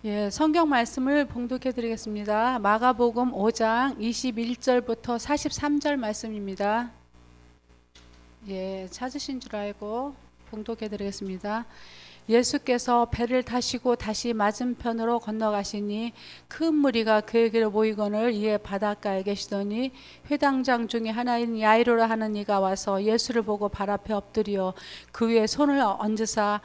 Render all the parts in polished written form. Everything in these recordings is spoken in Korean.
예, 성경 말씀을 봉독해 드리겠습니다. 마가복음 5장 21절부터 43절 말씀입니다. 예, 찾으신 줄 알고 봉독해 드리겠습니다. 예수께서 배를 타시고 다시 맞은편으로 건너가시니 큰 무리가 그에게로 모이거늘 이에 바닷가에 계시더니 회당장 중에 하나인 야이로라 하는 이가 와서 예수를 보고 발 앞에 엎드려 그 위에 손을 얹으사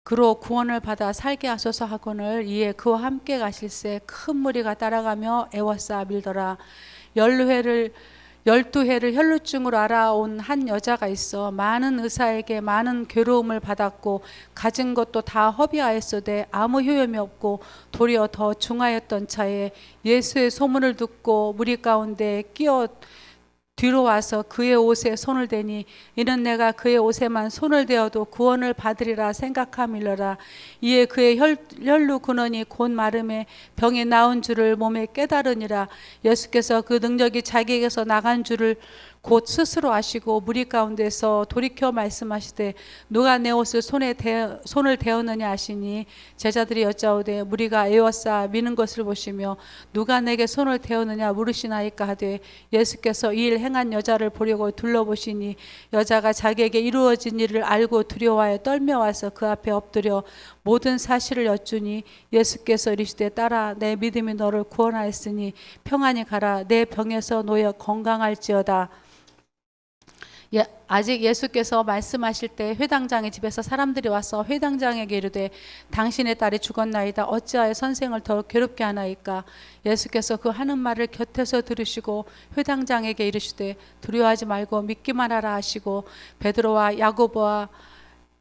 그로 구원을 받아 살게 하소서 하거늘 이에 그와 함께 가실새 큰 무리가 따라가며 애워싸 밀더라. 열두 해를 혈루증으로 알아온 한 여자가 있어 많은 의사에게 많은 괴로움을 받았고 가진 것도 다 허비하였으되 아무 효험이 없고 도리어 더 중하였던 차에 예수의 소문을 듣고 무리 가운데 끼어 뒤로 와서 그의 옷에 손을 대니 이는 내가 그의 옷에만 손을 대어도 구원을 받으리라 생각함일러라. 이에 그의 혈루 근원이 곧 마름에 병이 나은 줄을 몸에 깨달으니라. 예수께서 그 능력이 자기에게서 나간 줄을 곧 스스로 아시고 무리 가운데서 돌이켜 말씀하시되 누가 내 옷을 손을 대었느냐 하시니 제자들이 여짜오되 무리가 에워싸 미는 것을 보시며 누가 내게 손을 대었느냐 물으시나이까 하되 예수께서 이 일 행한 여자를 보려고 둘러보시니 여자가 자기에게 이루어진 일을 알고 두려워하여 떨며와서 그 앞에 엎드려 모든 사실을 여쭈니 예수께서 이르시되 딸아 내 믿음이 너를 구원하였으니 평안히 가라 내 병에서 놓여 건강할지어다. 아직 예수께서 말씀하실 때 회당장의 집에서 사람들이 와서 회당장에게 이르되 당신의 딸이 죽었나이다 어찌하여 선생을 더 괴롭게 하나이까. 예수께서 그 하는 말을 곁에서 들으시고 회당장에게 이르시되 두려워하지 말고 믿기만 하라 하시고 베드로와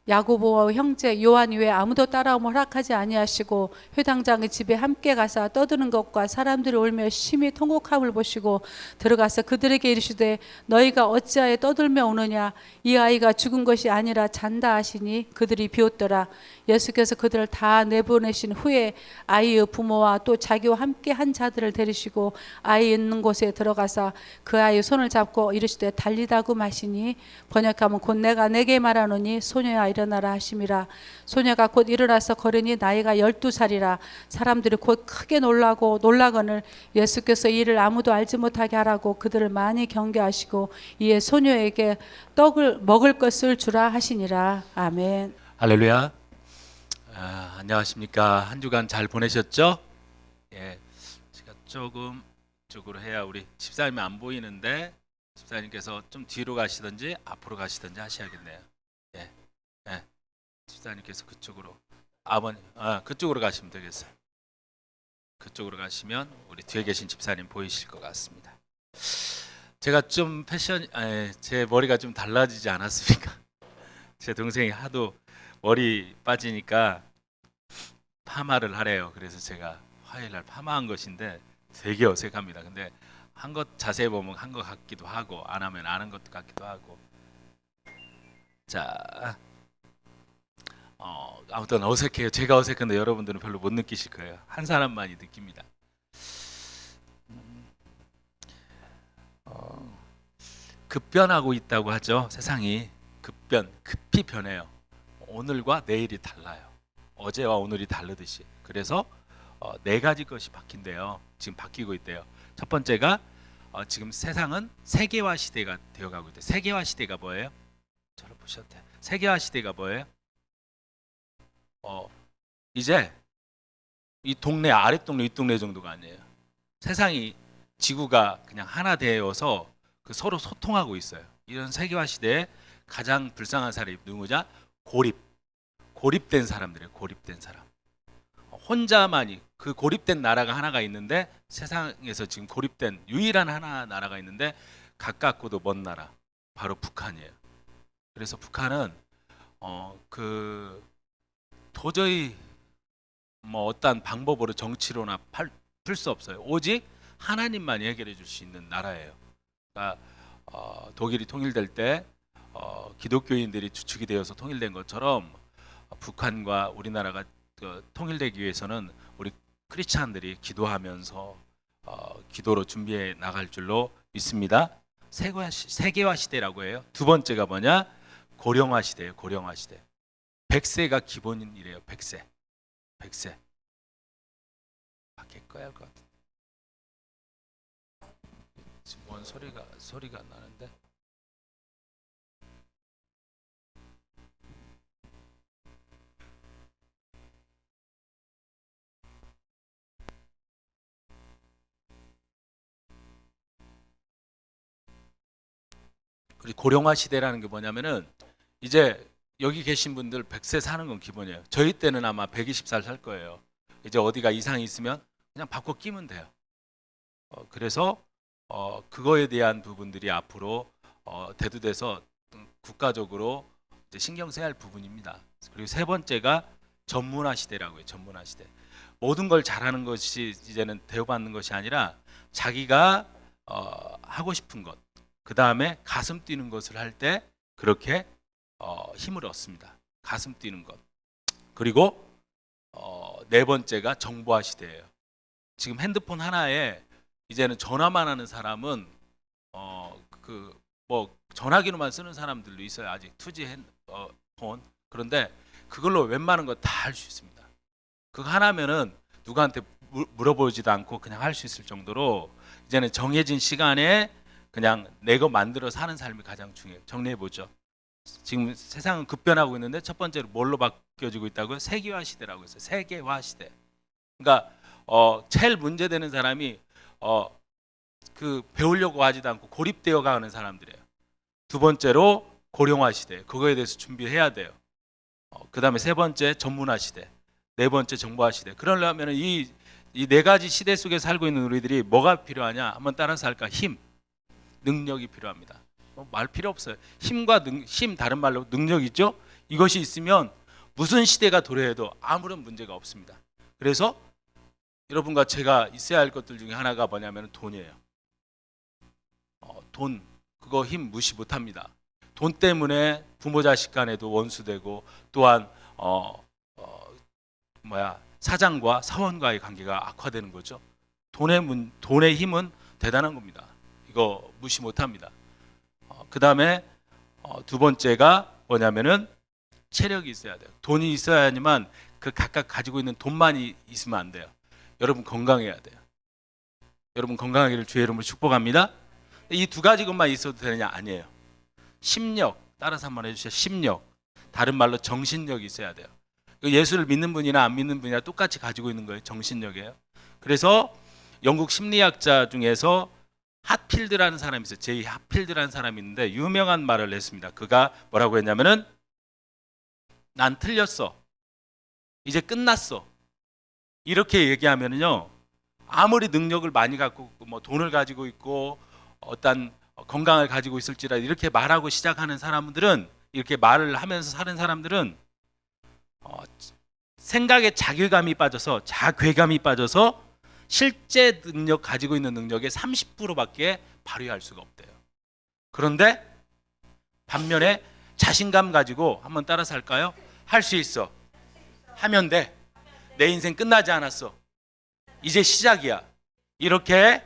야고보와 형제 요한 외에 아무도 따라옴을 허락하지 아니하시고 회당장의 집에 함께 가서 떠드는 것과 사람들이 울며 심히 통곡함을 보시고 들어가서 그들에게 이르시되 너희가 어찌하여 떠들며 우느냐 이 아이가 죽은 것이 아니라 잔다 하시니 그들이 비웃더라. 예수께서 그들을 다 내보내신 후에 아이의 부모와 또 자기와 함께 한 자들을 데리시고 아이 있는 곳에 들어가서 그 아이의 손을 잡고 이르시되 달리다고 마시니 번역하면 곧 내가 내게 말하노니 소녀야 일어나라 하심이라. 소녀가 곧 일어나서 걸으니 나이가 12살이라. 사람들이 곧 크게 놀라거늘 예수께서 이 일을 아무도 알지 못하게 하라고 그들을 많이 경계하시고 이에 소녀에게 떡을 먹을 것을 주라 하시니라. 아멘. 할렐루야. 안녕하십니까. 한 주간 잘 보내셨죠? 예, 제가 조금 이쪽으로 해야 우리 집사님이 안 보이는데 집사님께서 좀 뒤로 가시든지 앞으로 가시든지 하셔야겠네요. 예, 예, 집사님께서 그쪽으로 그쪽으로 가시면 되겠어요. 그쪽으로 가시면 우리 뒤에 계신 집사님 보이실 것 같습니다. 제가 좀 제 머리가 좀 달라지지 않았습니까? 제 동생이 하도 머리 빠지니까 파마를 하래요. 그래서 제가 화요일날 파마한 것인데 되게 어색합니다. 근데 한 것 자세히 보면 한 것 같기도 하고 안 하면 안 한 것 같기도 하고. 자, 아무튼 어색해요. 제가 어색한데 여러분들은 별로 못 느끼실 거예요. 한 사람만이 느낍니다. 급변하고 있다고 하죠. 세상이 급히 변해요. 오늘과 내일이 달라요. 어제와 오늘이 다르듯이. 그래서 네 가지 것이 바뀐대요. 지금 바뀌고 있대요. 첫 번째가 지금 세상은 세계화 시대가 되어가고 있대요. 세계화 시대가 뭐예요? 저를 보셔도 돼요. 세계화 시대가 뭐예요? 이제 이 동네 아랫동네 윗동네 정도가 아니에요. 세상이 지구가 그냥 하나 되어서 서로 소통하고 있어요. 이런 세계화 시대에 가장 불쌍한 사람이 누구냐? 고립된 사람들이에요. 고립된 사람. 혼자만이 그 고립된 나라가 하나가 있는데 세상에서 지금 고립된 유일한 나라가 있는데 가깝고도 먼 나라 바로 북한이에요. 그래서 북한은 도저히 어떠한 방법으로 정치로나 풀 수 없어요. 오직 하나님만이 해결해 줄 수 있는 나라예요. 그러니까 독일이 통일될 때 기독교인들이 주축이 되어서 통일된 것처럼 북한과 우리나라가 통일되기 위해서는 우리 크리스찬들이 기도하면서 기도로 준비해 나갈 줄로 믿습니다. 세계화 시대라고 해요. 두 번째가 뭐냐? 고령화 시대예요. 고령화 시대. 100세가 기본이래요. 100세. 꺼야 할 것 같아. 지금 뭔 소리가 나는데. 그리고 고령화 시대라는 게 뭐냐면은 이제 여기 계신 분들 100세 사는 건 기본이에요. 저희 때는 아마 120살 살 거예요. 이제 어디가 이상이 있으면 그냥 바꿔 끼면 돼요. 그래서 그거에 대한 부분들이 앞으로 대두돼서 국가적으로 이제 신경 써야 할 부분입니다. 그리고 세 번째가 전문화 시대라고 해요. 전문화 시대. 모든 걸 잘하는 것이 이제는 대우받는 것이 아니라 자기가 하고 싶은 것, 그 다음에 가슴 뛰는 것을 할 때 그렇게 힘을 얻습니다. 가슴 뛰는 것. 그리고 네 번째가 정보화 시대예요. 지금 핸드폰 하나에 이제는 전화만 하는 사람은 그 뭐 전화기로만 쓰는 사람들도 있어요. 아직 2G 핸드폰. 그런데 그걸로 웬만한 거 다 할 수 있습니다. 그거 하나면은 누구한테 물어보지도 않고 그냥 할 수 있을 정도로 이제는 정해진 시간에 그냥 내 거 만들어서 하는 삶이 가장 중요해요. 정리해 보죠. 지금 세상은 급변하고 있는데 첫 번째로 뭘로 바뀌어지고 있다고요? 세계화 시대라고 했어요. 세계화 시대. 그러니까 제일 문제되는 사람이 그 배우려고 하지도 않고 고립되어 가는 사람들이에요. 두 번째로 고령화 시대. 그거에 대해서 준비해야 돼요. 그 다음에 세 번째 전문화 시대. 네 번째 정보화 시대. 그러려면 이 네 가지 시대 속에 살고 있는 우리들이 뭐가 필요하냐? 한번 따라서 할까? 힘, 능력이 필요합니다. 말 필요 없어요. 힘과 힘 다른 말로 능력이죠. 이것이 있으면 무슨 시대가 도래해도 아무런 문제가 없습니다. 그래서 여러분과 제가 있어야 할 것들 중에 하나가 뭐냐면 돈이에요. 돈, 그거 힘 무시 못합니다. 돈 때문에 부모 자식 간에도 원수되고 또한 사장과 사원과의 관계가 악화되는 거죠. 돈의 힘은 대단한 겁니다. 이거 무시 못합니다. 그 다음에 두 번째가 뭐냐면은 체력이 있어야 돼요. 돈이 있어야지만 그 각각 가지고 있는 돈만이 있으면 안 돼요. 여러분 건강해야 돼요. 여러분 건강하기를 주의 이름으로 축복합니다. 이 두 가지 것만 있어도 되느냐? 아니에요. 심력, 따라서 한번 해주세요. 심력, 다른 말로 정신력이 있어야 돼요. 예수를 믿는 분이나 안 믿는 분이나 똑같이 가지고 있는 거예요. 정신력이에요. 그래서 영국 심리학자 중에서 핫필드라는 사람이 있어요. 제이 핫필드라는 사람이 있는데 유명한 말을 했습니다. 그가 뭐라고 했냐면은 난 틀렸어. 이제 끝났어. 이렇게 얘기하면은요. 아무리 능력을 많이 갖고 뭐 돈을 가지고 있고 어떤 건강을 가지고 있을지라도 이렇게 말하고 시작하는 사람들은 이렇게 말을 하면서 사는 사람들은 생각에 자괴감이 빠져서 자괴감이 빠져서 실제 능력 가지고 있는 능력의 30%밖에 발휘할 수가 없대요. 그런데 반면에 자신감 가지고 한번 따라서 할까요? 할 수 있어. 하면 돼. 내 인생 끝나지 않았어. 이제 시작이야. 이렇게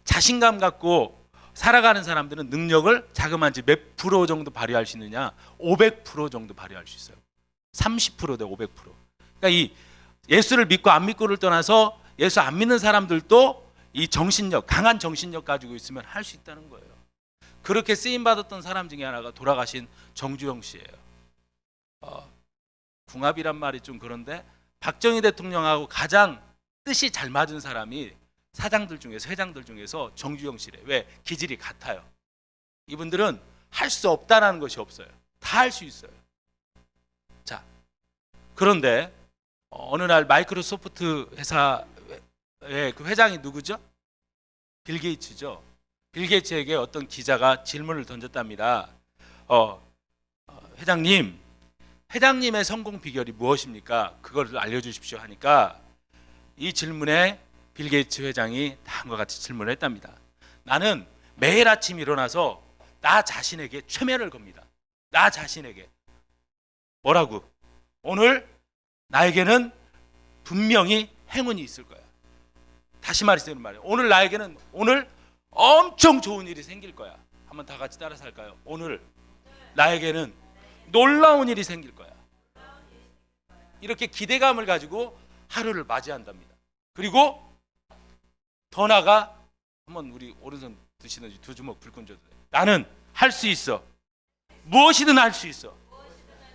자신감 갖고 살아가는 사람들은 능력을 자그마치 몇 프로 정도 발휘할 수 있느냐? 500% 정도 발휘할 수 있어요. 30%대 500%. 그러니까 이 예수를 믿고 안 믿고를 떠나서 예수 안 믿는 사람들도 이 정신력, 강한 정신력 가지고 있으면 할 수 있다는 거예요. 그렇게 쓰임 받았던 사람 중에 하나가 돌아가신 정주영 씨예요. 궁합이란 말이 좀 그런데 박정희 대통령하고 가장 뜻이 잘 맞은 사람이 사장들 중에서 회장들 중에서 정주영 씨래. 왜? 기질이 같아요. 이분들은 할 수 없다라는 것이 없어요. 다 할 수 있어요. 자, 그런데 어느 날 마이크로소프트 회사의 그 회장이 누구죠? 빌 게이츠죠. 빌 게이츠에게 어떤 기자가 질문을 던졌답니다. 회장님의 성공 비결이 무엇입니까? 그걸 알려주십시오 하니까 이 질문에 빌 게이츠 회장이 다음과 같이 질문을 했답니다. 나는 매일 아침 일어나서 나 자신에게 최면을 겁니다. 나 자신에게. 뭐라고? 오늘 나에게는 분명히 행운이 있을 거야. 다시 말해서 말이에요. 오늘 나에게는 오늘 엄청 좋은 일이 생길 거야. 한번 다 같이 따라서 할까요? 오늘 나에게는 놀라운 일이 생길 거야. 이렇게 기대감을 가지고 하루를 맞이한답니다. 그리고 더 나아가 한번 우리 오른손 드시든지 두 주먹 불끈 져도 돼. 나는 할 수 있어. 무엇이든 할 수 있어.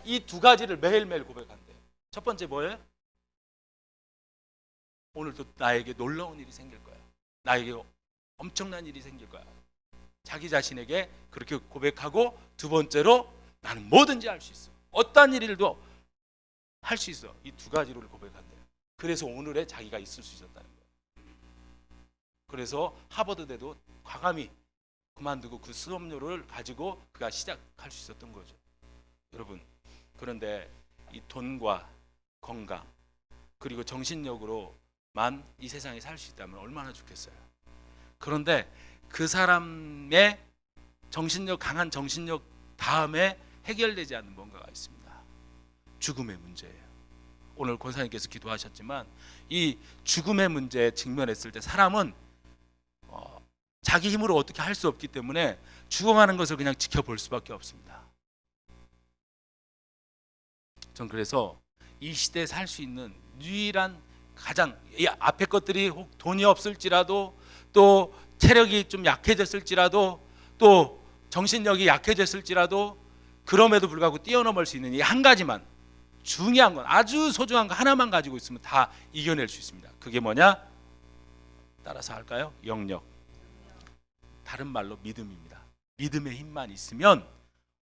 이 두 가지를 매일매일 고백한대. 첫 번째 뭐예요? 오늘도 나에게 놀라운 일이 생길 거야. 나에게 엄청난 일이 생길 거야. 자기 자신에게 그렇게 고백하고, 두 번째로 나는 뭐든지 할 수 있어. 어떠한 일도 할 수 있어. 이 두 가지를 고백한대요. 그래서 오늘의 자기가 있을 수 있었다는 거예요. 그래서 하버드대도 과감히 그만두고 그 수업료를 가지고 그가 시작할 수 있었던 거죠. 여러분, 그런데 이 돈과 건강 그리고 정신력으로만 이 세상에 살 수 있다면 얼마나 좋겠어요. 그런데 그 사람의 정신력, 강한 정신력 다음에 해결되지 않는 뭔가가 있습니다. 죽음의 문제예요. 오늘 권사님께서 기도하셨지만 이 죽음의 문제에 직면했을 때 사람은 자기 힘으로 어떻게 할 수 없기 때문에 죽어가는 것을 그냥 지켜볼 수밖에 없습니다. 전 그래서 이 시대에 살 수 있는 유일한 가장, 이 앞에 것들이 혹 돈이 없을지라도, 또 체력이 좀 약해졌을지라도, 또 정신력이 약해졌을지라도, 그럼에도 불구하고 뛰어넘을 수 있는 이 한 가지만, 중요한 건, 아주 소중한 거 하나만 가지고 있으면 다 이겨낼 수 있습니다. 그게 뭐냐? 따라서 할까요? 영역. 다른 말로 믿음입니다. 믿음의 힘만 있으면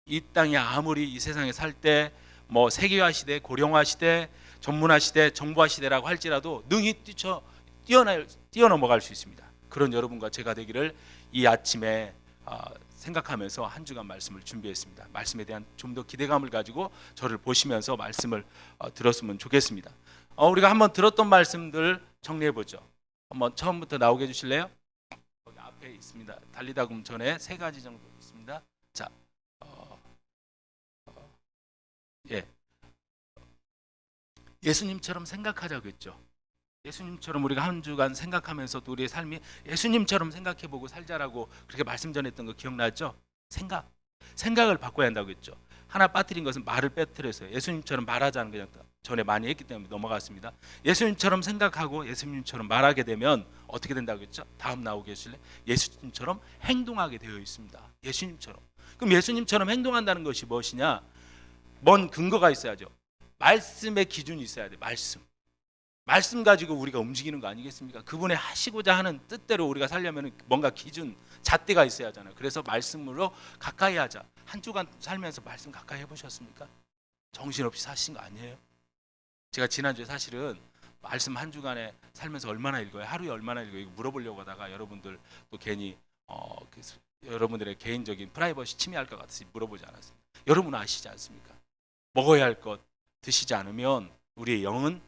이 땅에 아무리 이 세상에 살 때 뭐 세계화 시대, 고령화 시대, 전문화 시대, 정보화 시대라고 할지라도 능히 뛰어넘어갈 수 있습니다. 그런 여러분과 제가 되기를 이 아침에 생각하면서 한 주간 말씀을 준비했습니다. 말씀에 대한 좀 더 기대감을 가지고 저를 보시면서 말씀을 들었으면 좋겠습니다. 우리가 한번 들었던 말씀들 정리해 보죠. 한번 처음부터 나오게 해주실래요? 거기 앞에 있습니다. 달리다금 전에 세 가지 정도 있습니다. 자, 예수님처럼 생각하자고 했죠. 예수님처럼 우리가 한 주간 생각하면서도 우리의 삶이 예수님처럼 생각해보고 살자라고 그렇게 말씀 전했던 거 기억나죠? 생각을 바꿔야 한다고 했죠. 하나 빠뜨린 것은 말을 빼뜨려서요. 예수님처럼 말하자는 그냥 전에 많이 했기 때문에 넘어갔습니다. 예수님처럼 생각하고 예수님처럼 말하게 되면 어떻게 된다고 했죠? 다음 나오게 해주실래요? 예수님처럼 행동하게 되어 있습니다. 예수님처럼. 그럼 예수님처럼 행동한다는 것이 무엇이냐? 뭔 근거가 있어야죠. 말씀의 기준이 있어야 돼요. 말씀 가지고 우리가 움직이는 거 아니겠습니까? 그분의 하시고자 하는 뜻대로 우리가 살려면 뭔가 기준, 잣대가 있어야 하잖아요. 그래서 말씀으로 가까이 하자. 한 주간 살면서 말씀 가까이 해보셨습니까? 정신없이 사신 거 아니에요? 제가 지난주에 사실은 말씀 한 주간에 살면서 얼마나 읽어요? 하루에 얼마나 읽어요? 이거 물어보려고 하다가 여러분들 또 괜히 여러분들의 개인적인 프라이버시 침해할 것 같아서 물어보지 않았습니다. 여러분 아시지 않습니까? 먹어야 할 것 드시지 않으면 우리의 영은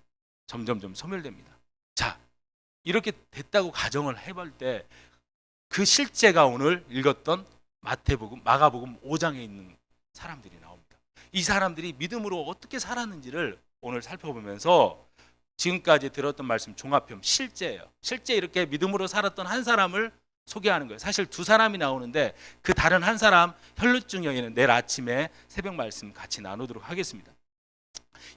점점점 소멸됩니다. 자, 이렇게 됐다고 가정을 해볼 때 그 실제가 오늘 읽었던 마태복음, 마가복음 5장에 있는 사람들이 나옵니다. 이 사람들이 믿음으로 어떻게 살았는지를 오늘 살펴보면서 지금까지 들었던 말씀 종합형 실제예요. 실제 이렇게 믿음으로 살았던 한 사람을 소개하는 거예요. 사실 두 사람이 나오는데 그 다른 한 사람 혈루증 여인은 내일 아침에 새벽 말씀 같이 나누도록 하겠습니다.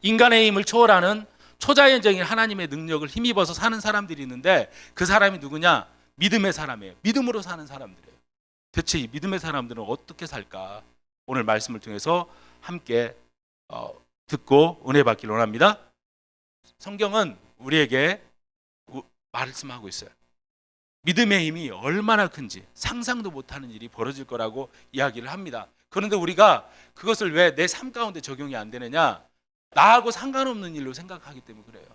인간의 힘을 초월하는 초자연적인 하나님의 능력을 힘입어서 사는 사람들이 있는데 그 사람이 누구냐? 믿음의 사람이에요. 믿음으로 사는 사람들이에요. 대체 이 믿음의 사람들은 어떻게 살까? 오늘 말씀을 통해서 함께 듣고 은혜 받기를 원합니다. 성경은 우리에게 말씀하고 있어요. 믿음의 힘이 얼마나 큰지 상상도 못하는 일이 벌어질 거라고 이야기를 합니다. 그런데 우리가 그것을 왜 내 삶 가운데 적용이 안 되느냐? 나하고 상관없는 일로 생각하기 때문에 그래요.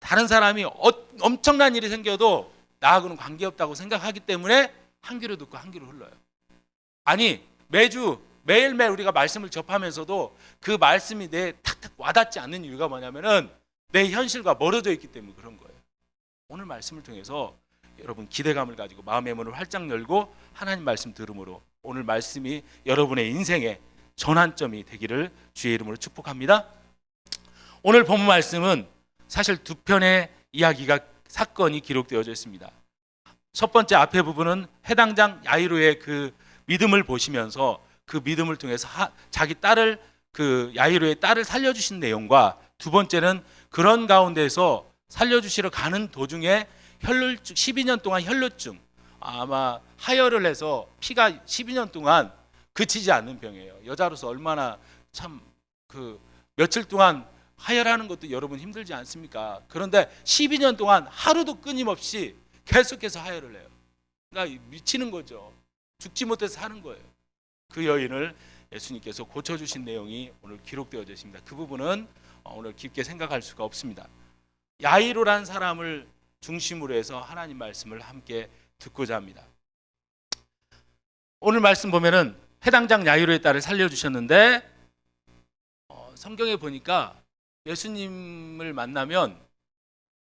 다른 사람이 엄청난 일이 생겨도 나하고는 관계없다고 생각하기 때문에 한 귀로 듣고 한 귀로 흘러요. 아니 매일매일 우리가 말씀을 접하면서도 그 말씀이 내 탁탁 와닿지 않는 이유가 뭐냐면은 내 현실과 멀어져 있기 때문에 그런 거예요. 오늘 말씀을 통해서 여러분 기대감을 가지고 마음의 문을 활짝 열고 하나님 말씀 들음으로 오늘 말씀이 여러분의 인생의 전환점이 되기를 주의 이름으로 축복합니다. 오늘 본문 말씀은 사실 두 편의 이야기가 사건이 기록되어져 있습니다. 첫 번째 앞에 부분은 해당장 야이로의 그 믿음을 보시면서 그 믿음을 통해서 자기 딸을 그 야이로의 딸을 살려주신 내용과 두 번째는 그런 가운데서 살려주시러 가는 도중에 혈루증 12년 동안 혈루증 아마 하혈을 해서 피가 12년 동안 그치지 않는 병이에요. 여자로서 얼마나 참 그 며칠 동안 하혈하는 것도 여러분 힘들지 않습니까? 그런데 12년 동안 하루도 끊임없이 계속해서 하혈을 해요. 그러니까 미치는 거죠. 죽지 못해서 사는 거예요. 그 여인을 예수님께서 고쳐주신 내용이 오늘 기록되어져 있습니다. 그 부분은 오늘 깊게 생각할 수가 없습니다. 야이로라는 사람을 중심으로 해서 하나님 말씀을 함께 듣고자 합니다. 오늘 말씀 보면은 해당장 야이로의 딸을 살려주셨는데 성경에 보니까 예수님을 만나면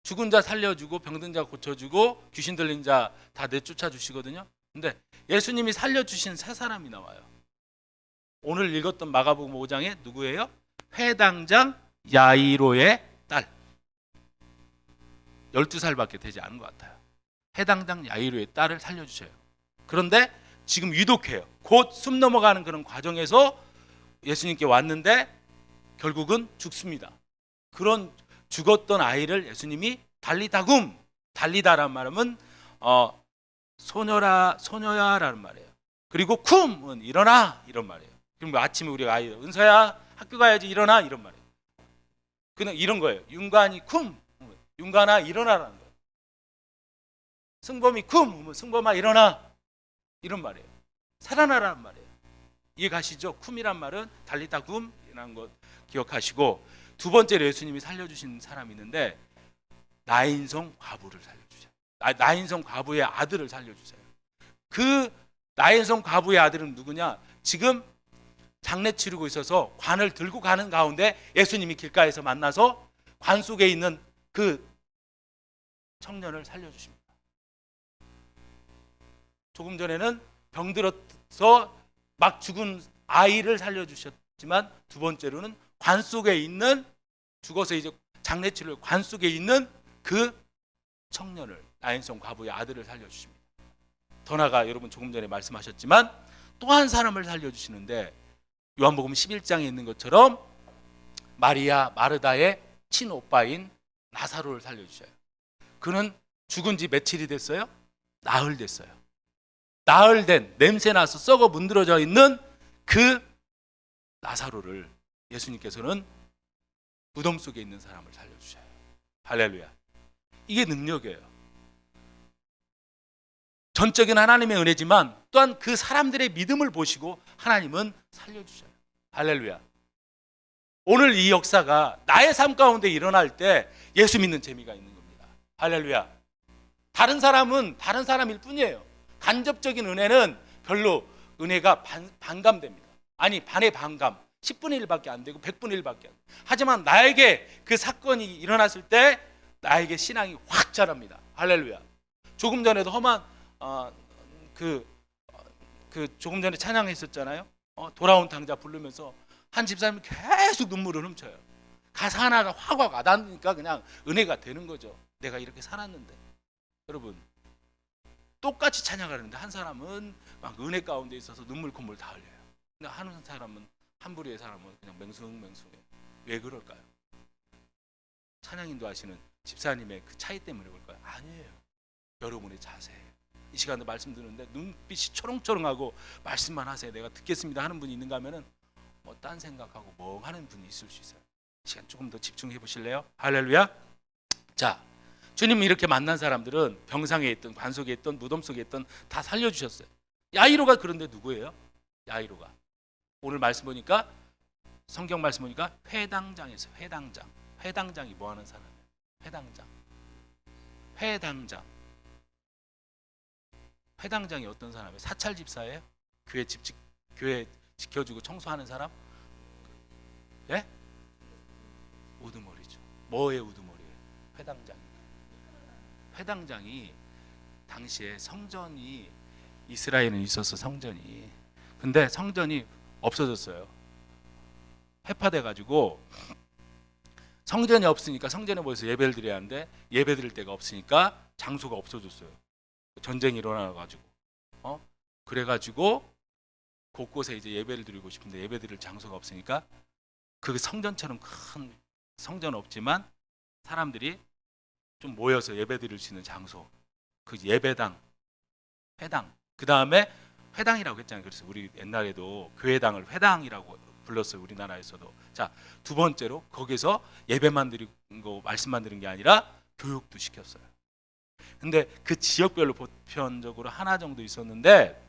죽은 자 살려주고 병든 자 고쳐주고 귀신 들린 자 다 내쫓아 주시거든요. 근데 예수님이 살려주신 세 사람이 나와요. 오늘 읽었던 마가복음 5장에 누구예요? 회당장 야이로의 딸. 12살밖에 되지 않은 것 같아요. 해당장 야이로의 딸을 살려주셔요. 그런데 지금 유독해요. 곧 숨 넘어가는 그런 과정에서 예수님께 왔는데 결국은 죽습니다. 그런 죽었던 아이를 예수님이 달리다굼, 달리다라는 말은 소녀야라는 말이에요. 그리고 쿰은 일어나 이런 말이에요. 그럼 아침에 우리가 아이 은서야 학교 가야지 일어나 이런 말이에요. 그냥 이런 거예요. 윤관이 쿰, 윤관아 일어나라는 거예요. 승범이 쿰, 승범아 일어나 이런 말이에요. 살아나라는 말이에요. 이해 가시죠? 쿰이란 말은 달리다굼이라는 것 기억하시고, 두 번째로 예수님이 살려주신 사람이 있는데 나인성 과부를 살려주세요. 나인성 과부의 아들을 살려주세요. 그 나인성 과부의 아들은 누구냐? 지금 장례 치르고 있어서 관을 들고 가는 가운데 예수님이 길가에서 만나서 관 속에 있는 그 청년을 살려주십니다. 조금 전에는 병들어서 막 죽은 아이를 살려주셨지만 두 번째로는 관 속에 있는 죽어서 이제 장례 치료 관 속에 있는 그 청년을 나인성 과부의 아들을 살려주십니다. 더 나아가 여러분 조금 전에 말씀하셨지만 또 한 사람을 살려주시는데 요한복음 11장에 있는 것처럼 마리아 마르다의 친오빠인 나사로를 살려주셔요. 그는 죽은 지 며칠이 됐어요? 나흘 됐어요. 나흘 된 냄새나서 썩어 문드러져 있는 그 나사로를 예수님께서는 무덤 속에 있는 사람을 살려주셔요. 할렐루야. 이게 능력이에요. 전적인 하나님의 은혜지만 또한 그 사람들의 믿음을 보시고 하나님은 살려주셔요. 할렐루야. 오늘 이 역사가 나의 삶 가운데 일어날 때 예수 믿는 재미가 있는 겁니다. 할렐루야. 다른 사람은 다른 사람일 뿐이에요. 간접적인 은혜는 별로 은혜가 반감됩니다. 아니 반의 반감 10분의 1밖에 안 되고 100분의 1밖에 안 돼요. 하지만 나에게 그 사건이 일어났을 때 나에게 신앙이 확 자랍니다. 할렐루야. 조금 전에도 험한 조금 전에 찬양했었잖아요. 돌아온 당자 부르면서 한 집사님이 계속 눈물을 훔쳐요. 가사 하나가 확 와닿으니까 그냥 은혜가 되는 거죠. 내가 이렇게 살았는데. 여러분 똑같이 찬양하는데 한 사람은 막 은혜 가운데 있어서 눈물 콧물 다 흘려요. 근데 한 사람은 한 부류의 사람은 그냥 맹숭맹숭해요. 왜 그럴까요? 찬양인도 하시는 집사님의 그 차이 때문에 그럴까요? 아니에요. 여러분의 자세예요. 이 시간에 말씀 듣는데 눈빛이 초롱초롱하고 말씀만 하세요. 내가 듣겠습니다 하는 분이 있는가 하면은 뭐 딴 생각하고 멍하는 분이 있을 수 있어요. 이 시간 조금 더 집중해 보실래요? 할렐루야. 자, 주님 이렇게 만난 사람들은 병상에 있던 관 속에 있던 무덤 속에 있던 다 살려주셨어요. 야이로가 그런데 누구예요? 야이로가 오늘 말씀 보니까 성경 말씀 보니까 회당장에서 회당장이 뭐 하는 사람이에요? 회당장이 어떤 사람이에요? 사찰 집사예요? 교회 지켜주고 청소하는 사람? 예? 우두머리죠. 뭐의 우두머리예요? 회당장이 당시에 성전이 이스라엘은 있었어. 성전이. 근데 성전이 없어졌어요. 해파돼 가지고 성전이 없으니까 성전에 모여서 예배를 드려야 하는데 예배 드릴 데가 없으니까 장소가 없어졌어요. 전쟁이 일어나 가지고 그래 가지고 곳곳에 이제 예배를 드리고 싶은데 예배 드릴 장소가 없으니까 그 성전처럼 큰 성전은 없지만 사람들이 좀 모여서 예배드릴 수 있는 장소, 그 예배당, 회당. 그 다음에 회당이라고 했잖아요. 그래서 우리 옛날에도 교회당을 회당이라고 불렀어요. 우리나라에서도. 자, 두 번째로 거기서 예배만 드리고 말씀만 드린 게 아니라 교육도 시켰어요. 근데 그 지역별로 보편적으로 하나 정도 있었는데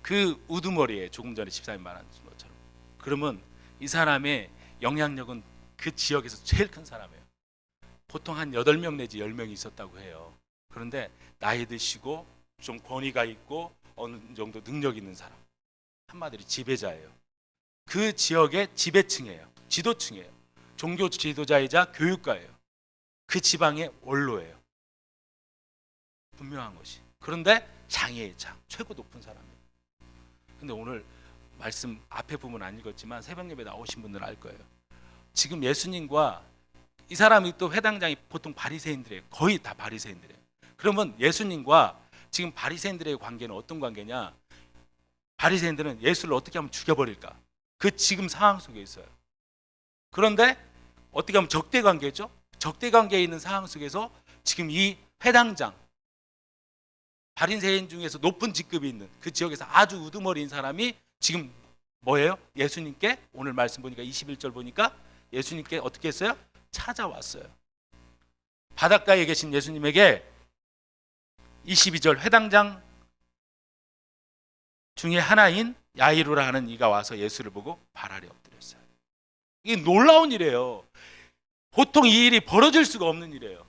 그 우두머리에 조금 전에 집사님 말한 것처럼 그러면 이 사람의 영향력은 그 지역에서 제일 큰 사람이에요. 보통 한 8명 내지 10명이 있었다고 해요. 그런데 나이 드시고 좀 권위가 있고 어느 정도 능력 있는 사람, 한마디로 지배자예요. 그 지역의 지배층이에요. 지도층이에요. 종교 지도자이자 교육가예요. 그 지방의 원로예요. 분명한 것이. 그런데 장애의 장, 최고 높은 사람이에요. 근데 오늘 말씀 앞에 부분 안 읽었지만 새벽 예배 나오신 분들은 알 거예요. 지금 예수님과 이 사람이 또 회당장이 보통 바리새인들이에요. 거의 다 바리새인들이에요. 그러면 예수님과 지금 바리새인들의 관계는 어떤 관계냐? 바리새인들은 예수를 어떻게 하면 죽여버릴까? 그 지금 상황 속에 있어요. 그런데 어떻게 하면 적대 관계죠? 적대 관계에 있는 상황 속에서 지금 이 회당장, 바리새인 중에서 높은 직급이 있는 그 지역에서 아주 우두머리인 사람이 지금 뭐예요? 예수님께 오늘 말씀 보니까 21절 보니까 예수님께 어떻게 했어요? 찾아왔어요. 바닷가에 계신 예수님에게 22절 회당장 중에 하나인 야이로라 하는 이가 와서 예수를 보고 발 아래 엎드렸어요. 이게 놀라운 일이에요. 보통 이 일이 벌어질 수가 없는 일이에요.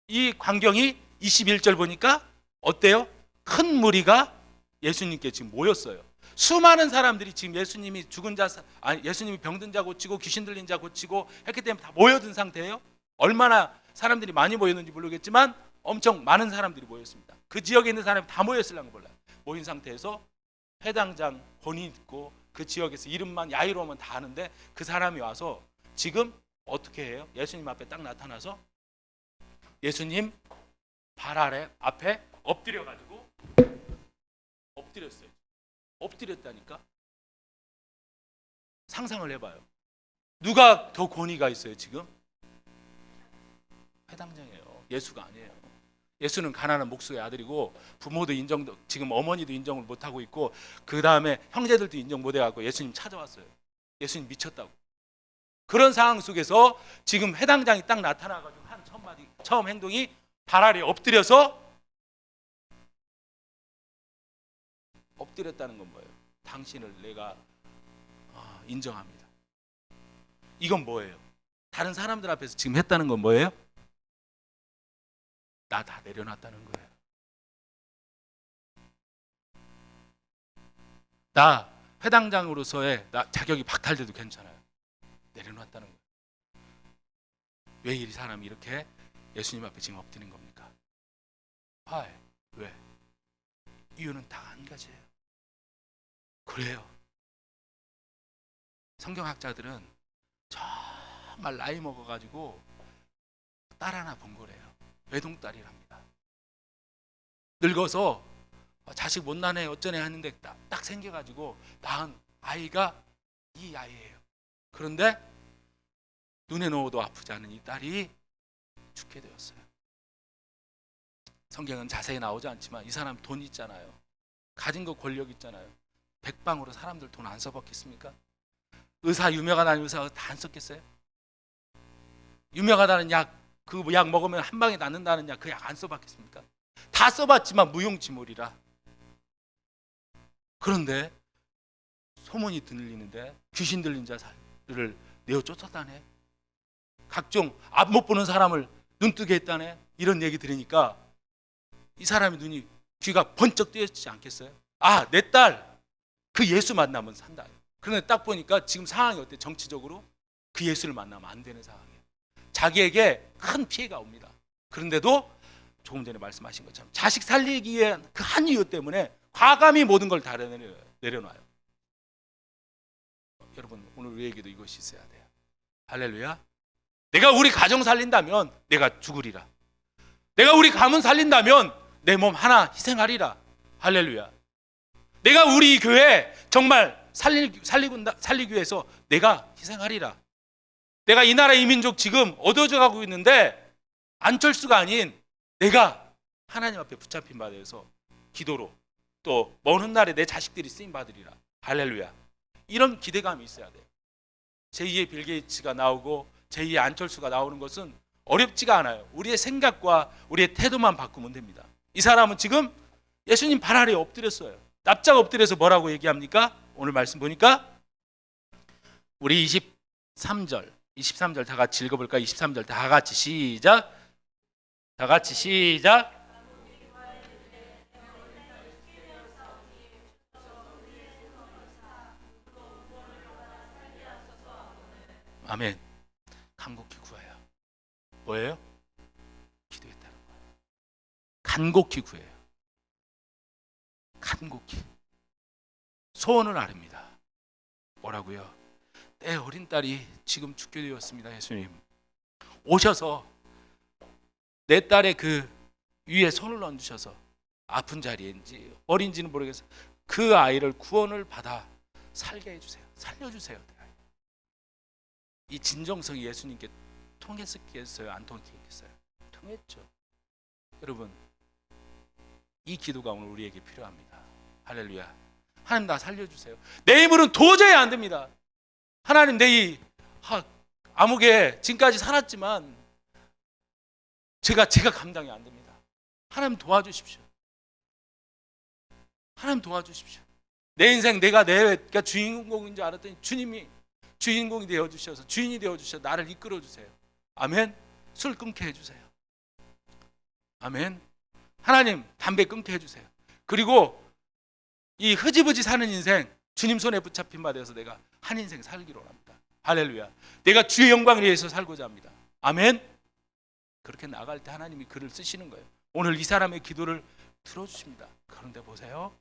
이 광경이 21절 보니까 어때요? 큰 무리가 예수님께 지금 모였어요. 수많은 사람들이 지금 예수님이 예수님이 병든 자 고치고 귀신 들린 자 고치고 했기 때문에 다 모여든 상태예요. 얼마나 사람들이 많이 모였는지 모르겠지만 엄청 많은 사람들이 모였습니다. 그 지역에 있는 사람이 다 모였을랑가 몰라요. 모인 상태에서 회당장 권위 있고 그 지역에서 이름만 야이로만 다 아는데 그 사람이 와서 지금 어떻게 해요? 예수님 앞에 딱 나타나서 예수님 발 아래 앞에 엎드려가지고 엎드렸어요. 엎드렸다니까. 상상을 해봐요. 누가 더 권위가 있어요 지금? 회당장이에요. 예수가 아니에요. 예수는 가난한 목수의 아들이고 부모도 인정도 지금 어머니도 인정을 못하고 있고 그 다음에 형제들도 인정 못해갖고 예수님 찾아왔어요. 예수님 미쳤다고. 그런 상황 속에서 지금 회당장이 딱 나타나가지고 한 처음 행동이 발 아래 엎드려서 엎드렸다는 건 뭐예요? 당신을 내가 인정합니다. 이건 뭐예요? 다른 사람들 앞에서 지금 했다는 건 뭐예요? 나 다 내려놨다는 거예요. 나 회당장으로서의 나 자격이 박탈돼도 괜찮아요. 내려놨다는 거예요. 왜 이 사람이 이렇게 예수님 앞에 지금 엎드린 겁니까? 왜? 이유는 다 한 가지예요. 그래요. 성경학자들은 정말 나이 먹어가지고 딸 하나 본 거래요. 외동딸이랍니다. 늙어서 자식 못 나네 어쩌네 하는데 딱 생겨가지고 낳은 아이가 이 아이예요. 그런데 눈에 넣어도 아프지 않은 이 딸이 죽게 되었어요. 성경은 자세히 나오지 않지만 이 사람 돈 있잖아요. 가진 거 권력 있잖아요. 백방으로 사람들 돈 안 써봤겠습니까? 유명하다는 의사가 다 안 썼겠어요? 유명하다는 약, 그 약 먹으면 한 방에 낫는다는 약, 그 약 안 써봤겠습니까? 다 써봤지만 무용지물이라. 그런데 소문이 들리는데 귀신 들린 자를 내어 쫓았다네. 각종 앞 못 보는 사람을 눈뜨게 했다네. 이런 얘기 들으니까 이 사람의 눈이 귀가 번쩍 뜨였지 않겠어요? 아, 내 딸 그 예수 만나면 산다. 그런데 딱 보니까 지금 상황이 어때? 정치적으로 그 예수를 만나면 안 되는 상황이에요. 자기에게 큰 피해가 옵니다. 그런데도 조금 전에 말씀하신 것처럼 자식 살리기 위한 그 한 이유 때문에 과감히 모든 걸 다 내려놔요. 여러분 오늘 우리에게도 이것이 있어야 돼요. 할렐루야. 내가 우리 가정 살린다면 내가 죽으리라. 내가 우리 가문 살린다면 내 몸 하나 희생하리라. 할렐루야. 내가 우리 교회 정말 살리기 위해서 내가 희생하리라. 내가 이 나라 이 민족 지금 어두워져 가고 있는데 안철수가 아닌 내가 하나님 앞에 붙잡힌 바 되어서 기도로 또 먼 훗날에 내 자식들이 쓰임 받으리라. 할렐루야. 이런 기대감이 있어야 돼요. 제2의 빌 게이츠가 나오고 제2의 안철수가 나오는 것은 어렵지가 않아요. 우리의 생각과 우리의 태도만 바꾸면 됩니다. 이 사람은 지금 예수님 발 아래에 엎드렸어요. 납작 엎드려서 뭐라고 얘기합니까? 오늘 말씀 보니까 우리 23절 다 같이 읽어볼까요? 23절 다 같이 시작. 다 같이 시작. 아멘. 간곡히 구해요. 뭐예요? 기도했다는 거예요. 간곡히 구해요. 간곡히. 소원을 아릅니다. 뭐라고요? 내 어린 딸이 지금 죽게 되었습니다. 예수님 오셔서 내 딸의 그 위에 손을 얹으셔서 아픈 자리인지 어린지는 모르겠어요. 그 아이를 구원을 받아 살게 해주세요. 살려주세요. 이 진정성이 예수님께 통했겠어요? 안 통했겠어요? 통했죠. 여러분, 이 기도가 오늘 우리에게 필요합니다. 할렐루야. 하나님 나 살려주세요. 내 힘으로는 도저히 안 됩니다. 하나님 내 이 암흑에 지금까지 살았지만 제가 감당이 안 됩니다. 하나님 도와주십시오. 하나님 도와주십시오. 내 인생 내가 주인공인 줄 알았더니 주님이 주인공이 되어주셔서 주인이 되어주셔서 나를 이끌어주세요. 아멘. 술 끊게 해주세요. 아멘. 하나님 담배 끊게 해주세요. 그리고 이 흐지부지 사는 인생 주님 손에 붙잡힌 바 되어서 내가 한 인생 살기로 합니다. 할렐루야. 내가 주의 영광을 위해서 살고자 합니다. 아멘. 그렇게 나갈 때 하나님이 글을 쓰시는 거예요. 오늘 이 사람의 기도를 들어주십니다. 그런데 보세요.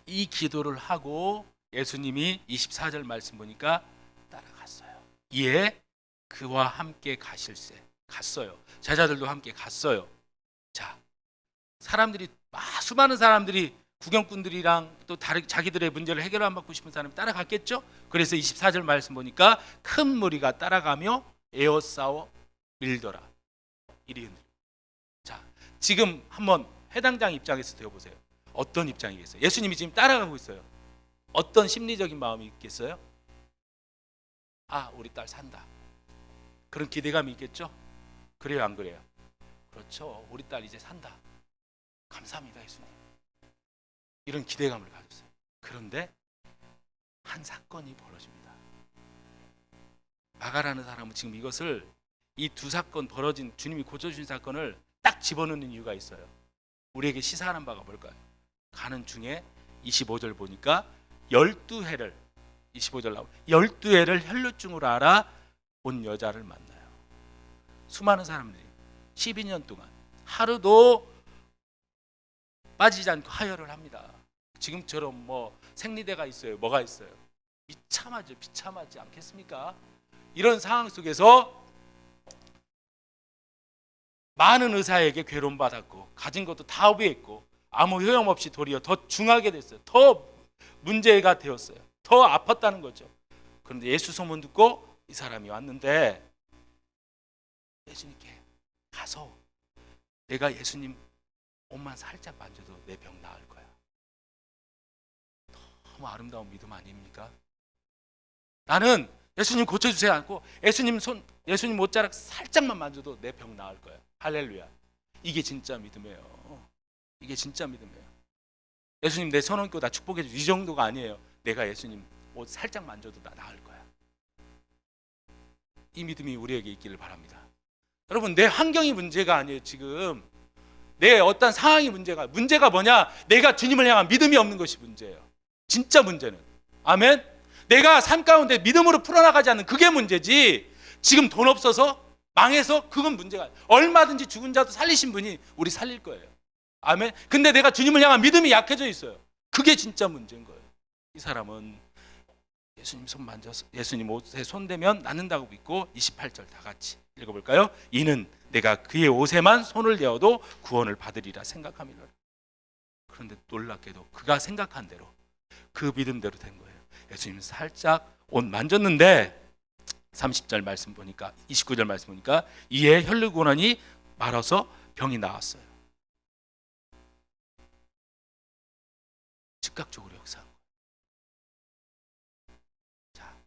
이 기도를 하고 예수님이 24절 말씀 보니까 따라갔어요. 이에 그와 함께 가실새. 갔어요. 제자들도 함께 갔어요. 자, 사람들이 수많은 사람들이 구경꾼들이랑 또 다른 자기들의 문제를 해결 안 받고 싶은 사람이 따라갔겠죠. 그래서 24절 말씀 보니까 큰 무리가 따라가며 에워싸워 밀더라. 이리 흔들려. 자, 지금 한번 해당장 입장에서 되어보세요. 어떤 입장이겠어요? 예수님이 지금 따라가고 있어요. 어떤 심리적인 마음이 있겠어요? 아, 우리 딸 산다. 그런 기대감이 있겠죠? 그래요, 안 그래요? 그렇죠. 우리 딸 이제 산다. 감사합니다, 예수님. 이런 기대감을 가졌어요. 그런데 한 사건이 벌어집니다. 마가라는 사람은 지금 이것을 이 두 사건 벌어진 주님이 고쳐주신 사건을 딱 집어넣는 이유가 있어요. 우리에게 시사하는 바가 뭘까요? 가는 중에 25절 보니까 12해를 25절 나오고 12해를 혈루증으로 알아 온 여자를 만나요. 수많은 사람들이 12년 동안 하루도 빠지지 않고 하혈을 합니다. 지금처럼 뭐 생리대가 있어요. 뭐가 있어요. 비참하지 않겠습니까? 이런 상황 속에서 많은 의사에게 괴로움받았고 가진 것도 다 허비했고 아무 효용없이 도리어 더 중하게 됐어요. 더 문제가 되었어요. 더 아팠다는 거죠. 그런데 예수 소문 듣고 이 사람이 왔는데 예수님께 가서 내가 예수님 옷만 살짝 만져도 내 병 나을 거야. 너무 아름다운 믿음 아닙니까? 나는 예수님 고쳐주세요 않고 예수님 옷자락 살짝만 만져도 내 병 나을 거야. 할렐루야. 이게 진짜 믿음이에요. 이게 진짜 믿음이에요. 예수님 내 손 얹고 나 축복해 주. 이 정도가 아니에요. 내가 예수님 옷 살짝 만져도 나 나을 거야. 이 믿음이 우리에게 있기를 바랍니다. 여러분, 내 환경이 문제가 아니에요. 지금 내 어떤 상황이 문제가 뭐냐? 내가 주님을 향한 믿음이 없는 것이 문제예요. 진짜 문제는. 아멘. 내가 삶 가운데 믿음으로 풀어나가지 않는 그게 문제지. 지금 돈 없어서 망해서 그건 문제가 아니에요. 얼마든지 죽은 자도 살리신 분이 우리 살릴 거예요. 아멘. 근데 내가 주님을 향한 믿음이 약해져 있어요. 그게 진짜 문제인 거예요. 이 사람은 예수님 손 만져서 예수님 옷에 손대면 낫는다고 믿고 28절 다 같이 읽어볼까요? 이는 내가 그의 옷에만 손을 대어도 구원을 받으리라 생각함이라. 그런데 놀랍게도 그가 생각한 대로 그 믿음대로 된 거예요. 예수님 살짝 옷 만졌는데 30절 말씀 보니까 29절 말씀 보니까 이에 혈류근원이 말아서 병이 나았어요. 즉각적으로 역사한 거예요. 자,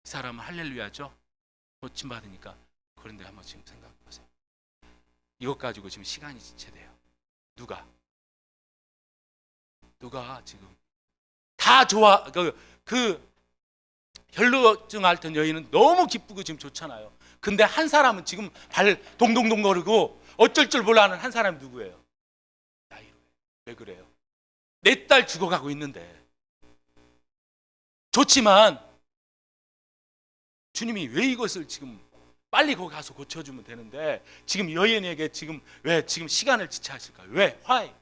이 사람은 할렐루야죠. 고침 받으니까. 그런데 한번 지금 생각해 보세요. 이것 가지고 지금 시간이 지체돼요. 누가 지금 다 좋아. 그 혈루증 앓던 여인은 너무 기쁘고 지금 좋잖아요. 근데 한 사람은 지금 발 동동동 거리고 어쩔 줄 몰라 하는 한 사람이 누구예요? 야이로. 왜 그래요? 내 딸 죽어가고 있는데. 좋지만 주님이 왜 이것을 지금 빨리 거기 가서 고쳐주면 되는데 지금 여인에게 지금 왜 지금 시간을 지체하실까요? 왜? Why?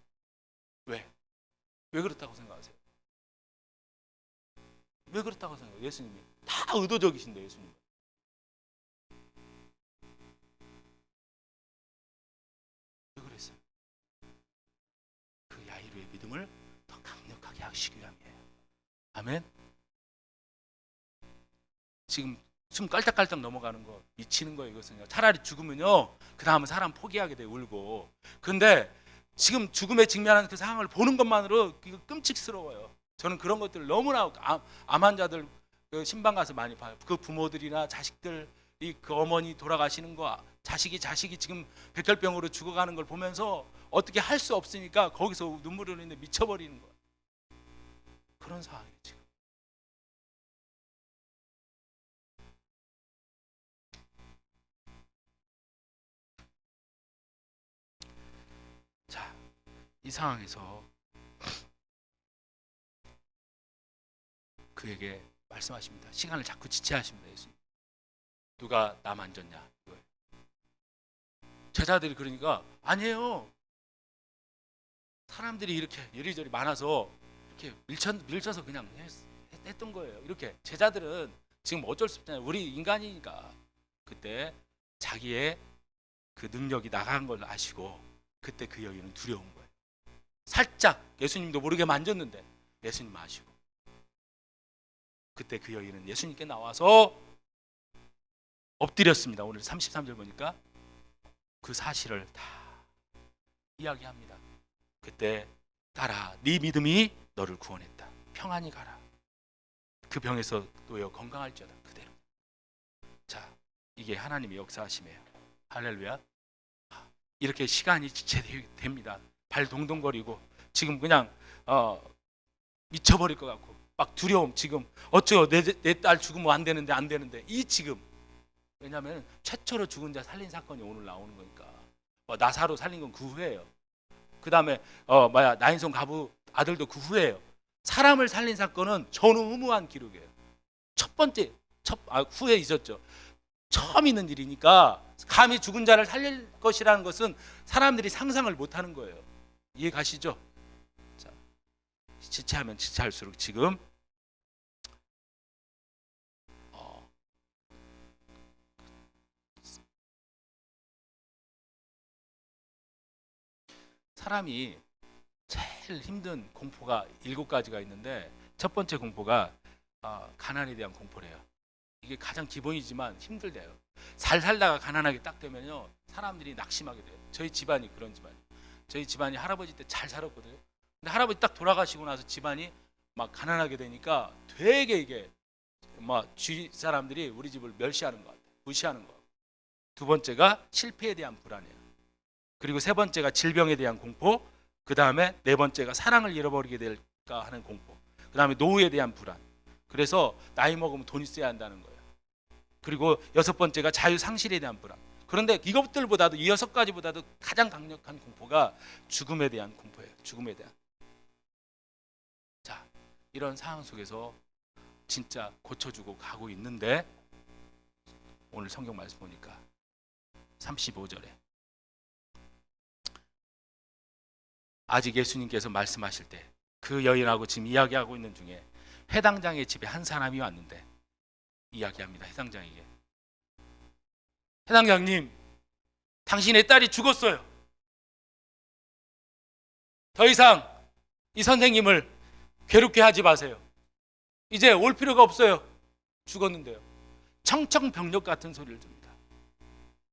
왜 그렇다고 생각하세요? 왜 그렇다고 생각해요? 예수님이 다 의도적이신데 예수님. 왜 그랬어요? 그 야이로의 믿음을 더 강력하게 하시기 위함이에요. 아멘. 지금 숨 깔딱깔딱 넘어가는 거 미치는 거예요. 이것은요. 차라리 죽으면요 그 다음은 사람 포기하게 돼 울고. 근데 지금 죽음에 직면하는 그 상황을 보는 것만으로 이거 끔찍스러워요. 저는 그런 것들 너무나 암 환자들 그 신방 가서 많이 봐요. 그 부모들이나 자식들이 그 어머니 돌아가시는 거, 자식이 지금 백혈병으로 죽어가는 걸 보면서 어떻게 할 수 없으니까 거기서 눈물을 흘리는데 미쳐버리는 거예요. 그런 상황이에요 지금. 자, 이 상황에서 그에게 말씀하십니다. 시간을 자꾸 지체하십니다. 예수님. 누가 나 만졌냐? 이거예요. 제자들이 그러니까 아니에요. 사람들이 이렇게 이리저리 많아서 이렇게 밀쳐서 그냥 했던 거예요. 이렇게 제자들은 지금 어쩔 수 없잖아요. 우리 인간이니까. 그때 자기의 그 능력이 나간 걸 아시고 그때 그 여인은 두려운 거예요. 살짝 예수님도 모르게 만졌는데 예수님 아시고 그때 그 여인은 예수님께 나와서 엎드렸습니다. 오늘 33절 보니까 그 사실을 다 이야기합니다. 그때 따라 네 믿음이 너를 구원했다. 평안히 가라. 그 병에서 놓여 건강할지어다. 그대로. 자, 이게 하나님의 역사하심이에요. 할렐루야. 이렇게 시간이 지체됩니다. 발 동동거리고 지금 그냥 미쳐버릴 것 같고 막 두려움. 지금 어쩌 내 딸 죽으면 안 되는데 이 지금. 왜냐하면 최초로 죽은 자 살린 사건이 오늘 나오는 거니까. 나사로 살린 건 그 후예요. 그 다음에 나인손 가부 아들도 그 후예요. 사람을 살린 사건은 전무후무한 기록이에요. 첫 번째 후에 있었죠. 처음 있는 일이니까 감히 죽은 자를 살릴 것이라는 것은 사람들이 상상을 못하는 거예요. 이해 가시죠? 자, 지체하면 지체할수록 지금 사람이 제일 힘든 공포가 7가지가 있는데 첫 번째 공포가 가난에 대한 공포래요. 이게 가장 기본이지만 힘들대요. 잘 살다가 가난하게 딱 되면요 사람들이 낙심하게 돼요. 저희 집안이 그런 집안이에요. 저희 집안이 할아버지 때 잘 살았거든요. 근데 할아버지 딱 돌아가시고 나서 집안이 막 가난하게 되니까 되게 이게 막 주위 사람들이 우리 집을 멸시하는 것 같아요. 무시하는 것 같아요. 두 번째가 실패에 대한 불안이에요. 그리고 세 번째가 질병에 대한 공포, 그 다음에 네 번째가 사랑을 잃어버리게 될까 하는 공포, 그 다음에 노후에 대한 불안. 그래서 나이 먹으면 돈 있어야 한다는 거예요. 그리고 여섯 번째가 자유 상실에 대한 불안. 그런데 이것들보다도 이 6가지보다도 가장 강력한 공포가 죽음에 대한 공포예요. 죽음에 대한. 자, 이런 상황 속에서 진짜 고쳐주고 가고 있는데 오늘 성경 말씀 보니까 35절에 아직 예수님께서 말씀하실 때 그 여인하고 지금 이야기하고 있는 중에 회당장의 집에 한 사람이 왔는데 이야기합니다. 회당장에게 회당장님, 당신의 딸이 죽었어요. 더 이상 이 선생님을 괴롭게 하지 마세요. 이제 올 필요가 없어요. 죽었는데요. 청청병력 같은 소리를 듭니다.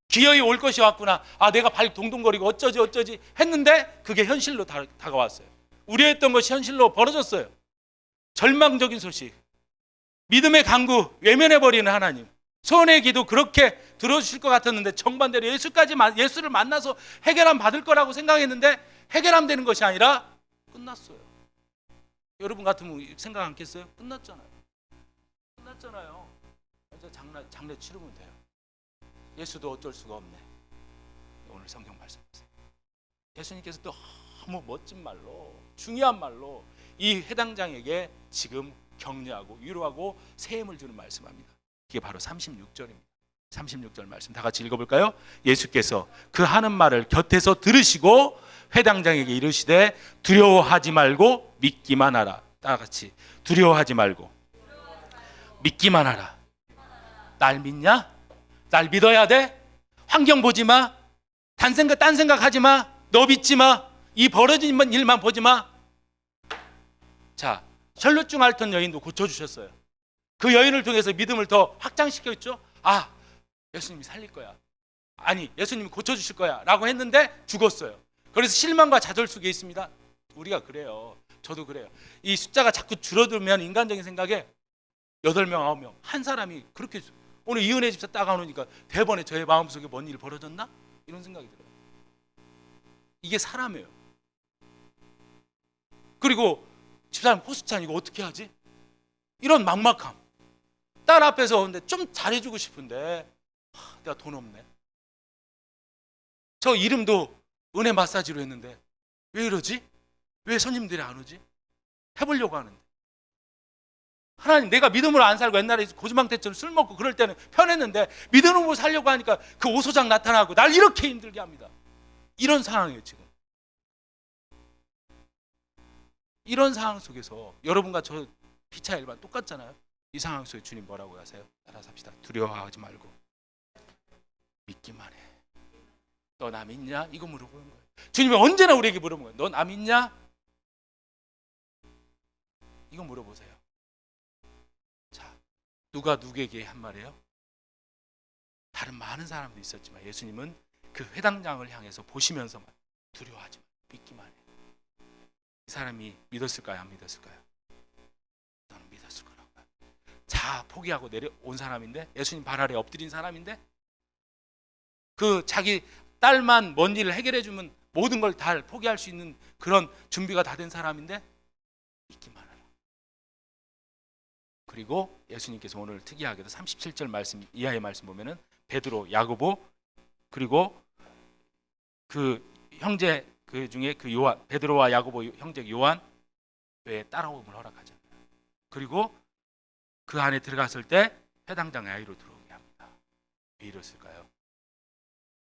기어이 올 것이 왔구나. 아, 내가 발 동동거리고 어쩌지 했는데 그게 현실로 다가왔어요. 우려했던 것이 현실로 벌어졌어요. 절망적인 소식. 믿음의 강구 외면해버리는 하나님. 소원의 기도 그렇게 들어주실 것 같았는데 정반대로 예수를 만나서 해결함 받을 거라고 생각했는데 해결함 되는 것이 아니라 끝났어요. 여러분 같으면 생각 않겠어요? 끝났잖아요. 이제 장례 치르면 돼요. 예수도 어쩔 수가 없네. 오늘 성경 말씀 보세요. 예수님께서 너무 멋진 말로, 중요한 말로 이 회당장에게 지금 격려하고 위로하고 새 힘을 주는 말씀합니다. 이게 바로 36절입니다. 36절 말씀 다 같이 읽어볼까요? 예수께서 그 하는 말을 곁에서 들으시고 회당장에게 이르시되 두려워하지 말고 믿기만 하라. 다 같이 두려워하지 말고 믿기만 하라. 날 믿냐? 날 믿어야 돼? 환경 보지 마. 딴 생각하지 마. 너 믿지 마. 이 벌어진 일만 보지 마. 자, 혈루증 앓던 여인도 고쳐주셨어요. 그 여인을 통해서 믿음을 더 확장시켰죠. 아, 예수님이 살릴 거야. 아니, 예수님이 고쳐주실 거야 라고 했는데 죽었어요. 그래서 실망과 좌절 속에 있습니다. 우리가 그래요. 저도 그래요. 이 숫자가 자꾸 줄어들면 인간적인 생각에 8명, 9명 한 사람이 그렇게 오늘 이은혜 집사 따가놓으니까 대번에 저의 마음속에 뭔 일 벌어졌나? 이런 생각이 들어요. 이게 사람이에요. 그리고 집사님 호스찬 이거 어떻게 하지? 이런 막막함. 딸 앞에서 근데 좀 잘해주고 싶은데 내가 돈 없네. 저 이름도 은혜 마사지로 했는데 왜 이러지? 왜 손님들이 안 오지? 해보려고 하는데 하나님, 내가 믿음으로 안 살고 옛날에 고주망태처럼 술 먹고 그럴 때는 편했는데 믿음으로 살려고 하니까 그 오소장 나타나고 날 이렇게 힘들게 합니다. 이런 상황이에요. 지금 이런 상황 속에서 여러분과 저 피차 일반 똑같잖아요. 이 상황 속에 주님 뭐라고 하세요? 따라서 합시다. 두려워하지 말고 믿기만 해. 너 나 믿냐? 이거 물어보는 거예요. 주님이 언제나 우리에게 물어보는 거예요. 너 나 믿냐? 이거 물어보세요. 자, 누가 누구에게 한 말이에요? 다른 많은 사람도 있었지만 예수님은 그 회당장을 향해서 보시면서 두려워하지 마. 믿기만 해. 이 사람이 믿었을까요? 안 믿었을까요? 나는 믿었을 거라고. 자, 포기하고 내려온 사람인데, 예수님 발 아래 엎드린 사람인데, 그 자기 딸만 뭔 일을 해결해 주면 모든 걸 다 포기할 수 있는 그런 준비가 다 된 사람인데 믿기만 하라. 그리고 예수님께서 오늘 특이하게도 37절 말씀 이하의 말씀 보면은 베드로, 야고보 그리고 그 형제 그 중에 그 요한, 베드로와 야고보 형제 요한 왜 따라옴을 허락하잖아요. 그리고 그 안에 들어갔을 때 회당장 아이로 들어오게 합니다. 왜 이랬을까요?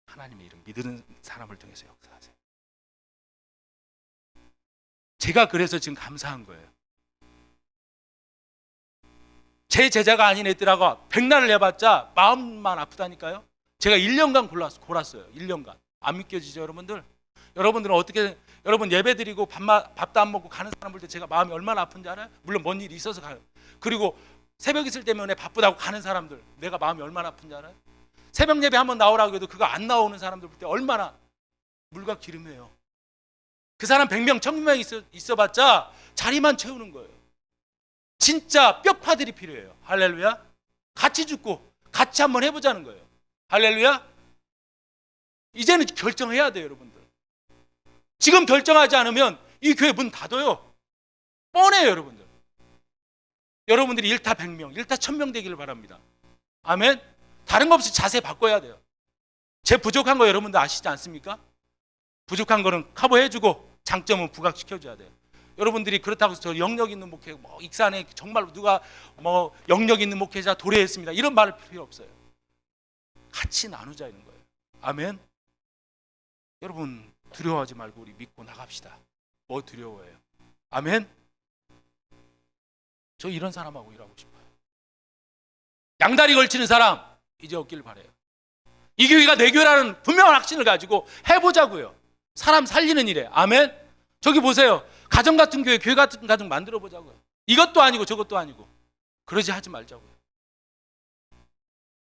하나님의 이름 믿는 사람을 통해서 역사하세요. 제가 그래서 지금 감사한 거예요. 제 제자가 아닌 애들하고 백날을 해봤자 마음만 아프다니까요. 제가 1년간 골았어요. 1년간. 안 믿겨지죠, 여러분들? 여러분들은 어떻게, 여러분 예배 드리고 밥도 안 먹고 가는 사람 볼 때 제가 마음이 얼마나 아픈지 알아요? 물론 뭔 일이 있어서 가요. 그리고 새벽 있을 때문에 바쁘다고 가는 사람들 내가 마음이 얼마나 아픈지 알아요? 새벽 예배 한번 나오라고 해도 그거 안 나오는 사람들 볼 때 얼마나 물과 기름이에요. 그 사람 100명, 1000명 있어봤자 자리만 채우는 거예요. 진짜 뼈파들이 필요해요. 할렐루야. 같이 죽고 같이 한번 해보자는 거예요. 할렐루야. 이제는 결정해야 돼요, 여러분들. 지금 결정하지 않으면 이 교회 문 닫아요. 뻔해요, 여러분들. 여러분들이 1타 100명, 1타 1000명 되기를 바랍니다. 아멘. 다른 거 없이 자세 바꿔야 돼요. 제 부족한 거 여러분들 아시지 않습니까? 부족한 거는 커버해주고 장점은 부각시켜줘야 돼요. 여러분들이 그렇다고 저 영역 있는 목회, 익산에 정말 누가 영역 있는 목회자 도래했습니다, 이런 말을 필요 없어요. 같이 나누자 이런 거예요. 아멘. 여러분 두려워하지 말고 우리 믿고 나갑시다. 뭐 두려워해요? 아멘. 저 이런 사람하고 일하고 싶어요. 양다리 걸치는 사람 이제 없길 바라요. 이 교회가 내 교회라는 분명한 확신을 가지고 해보자고요. 사람 살리는 일에. 아멘. 저기 보세요. 가정 같은 교회, 교회 같은 가정 만들어 보자고요. 이것도 아니고 저것도 아니고 그러지 하지 말자고요.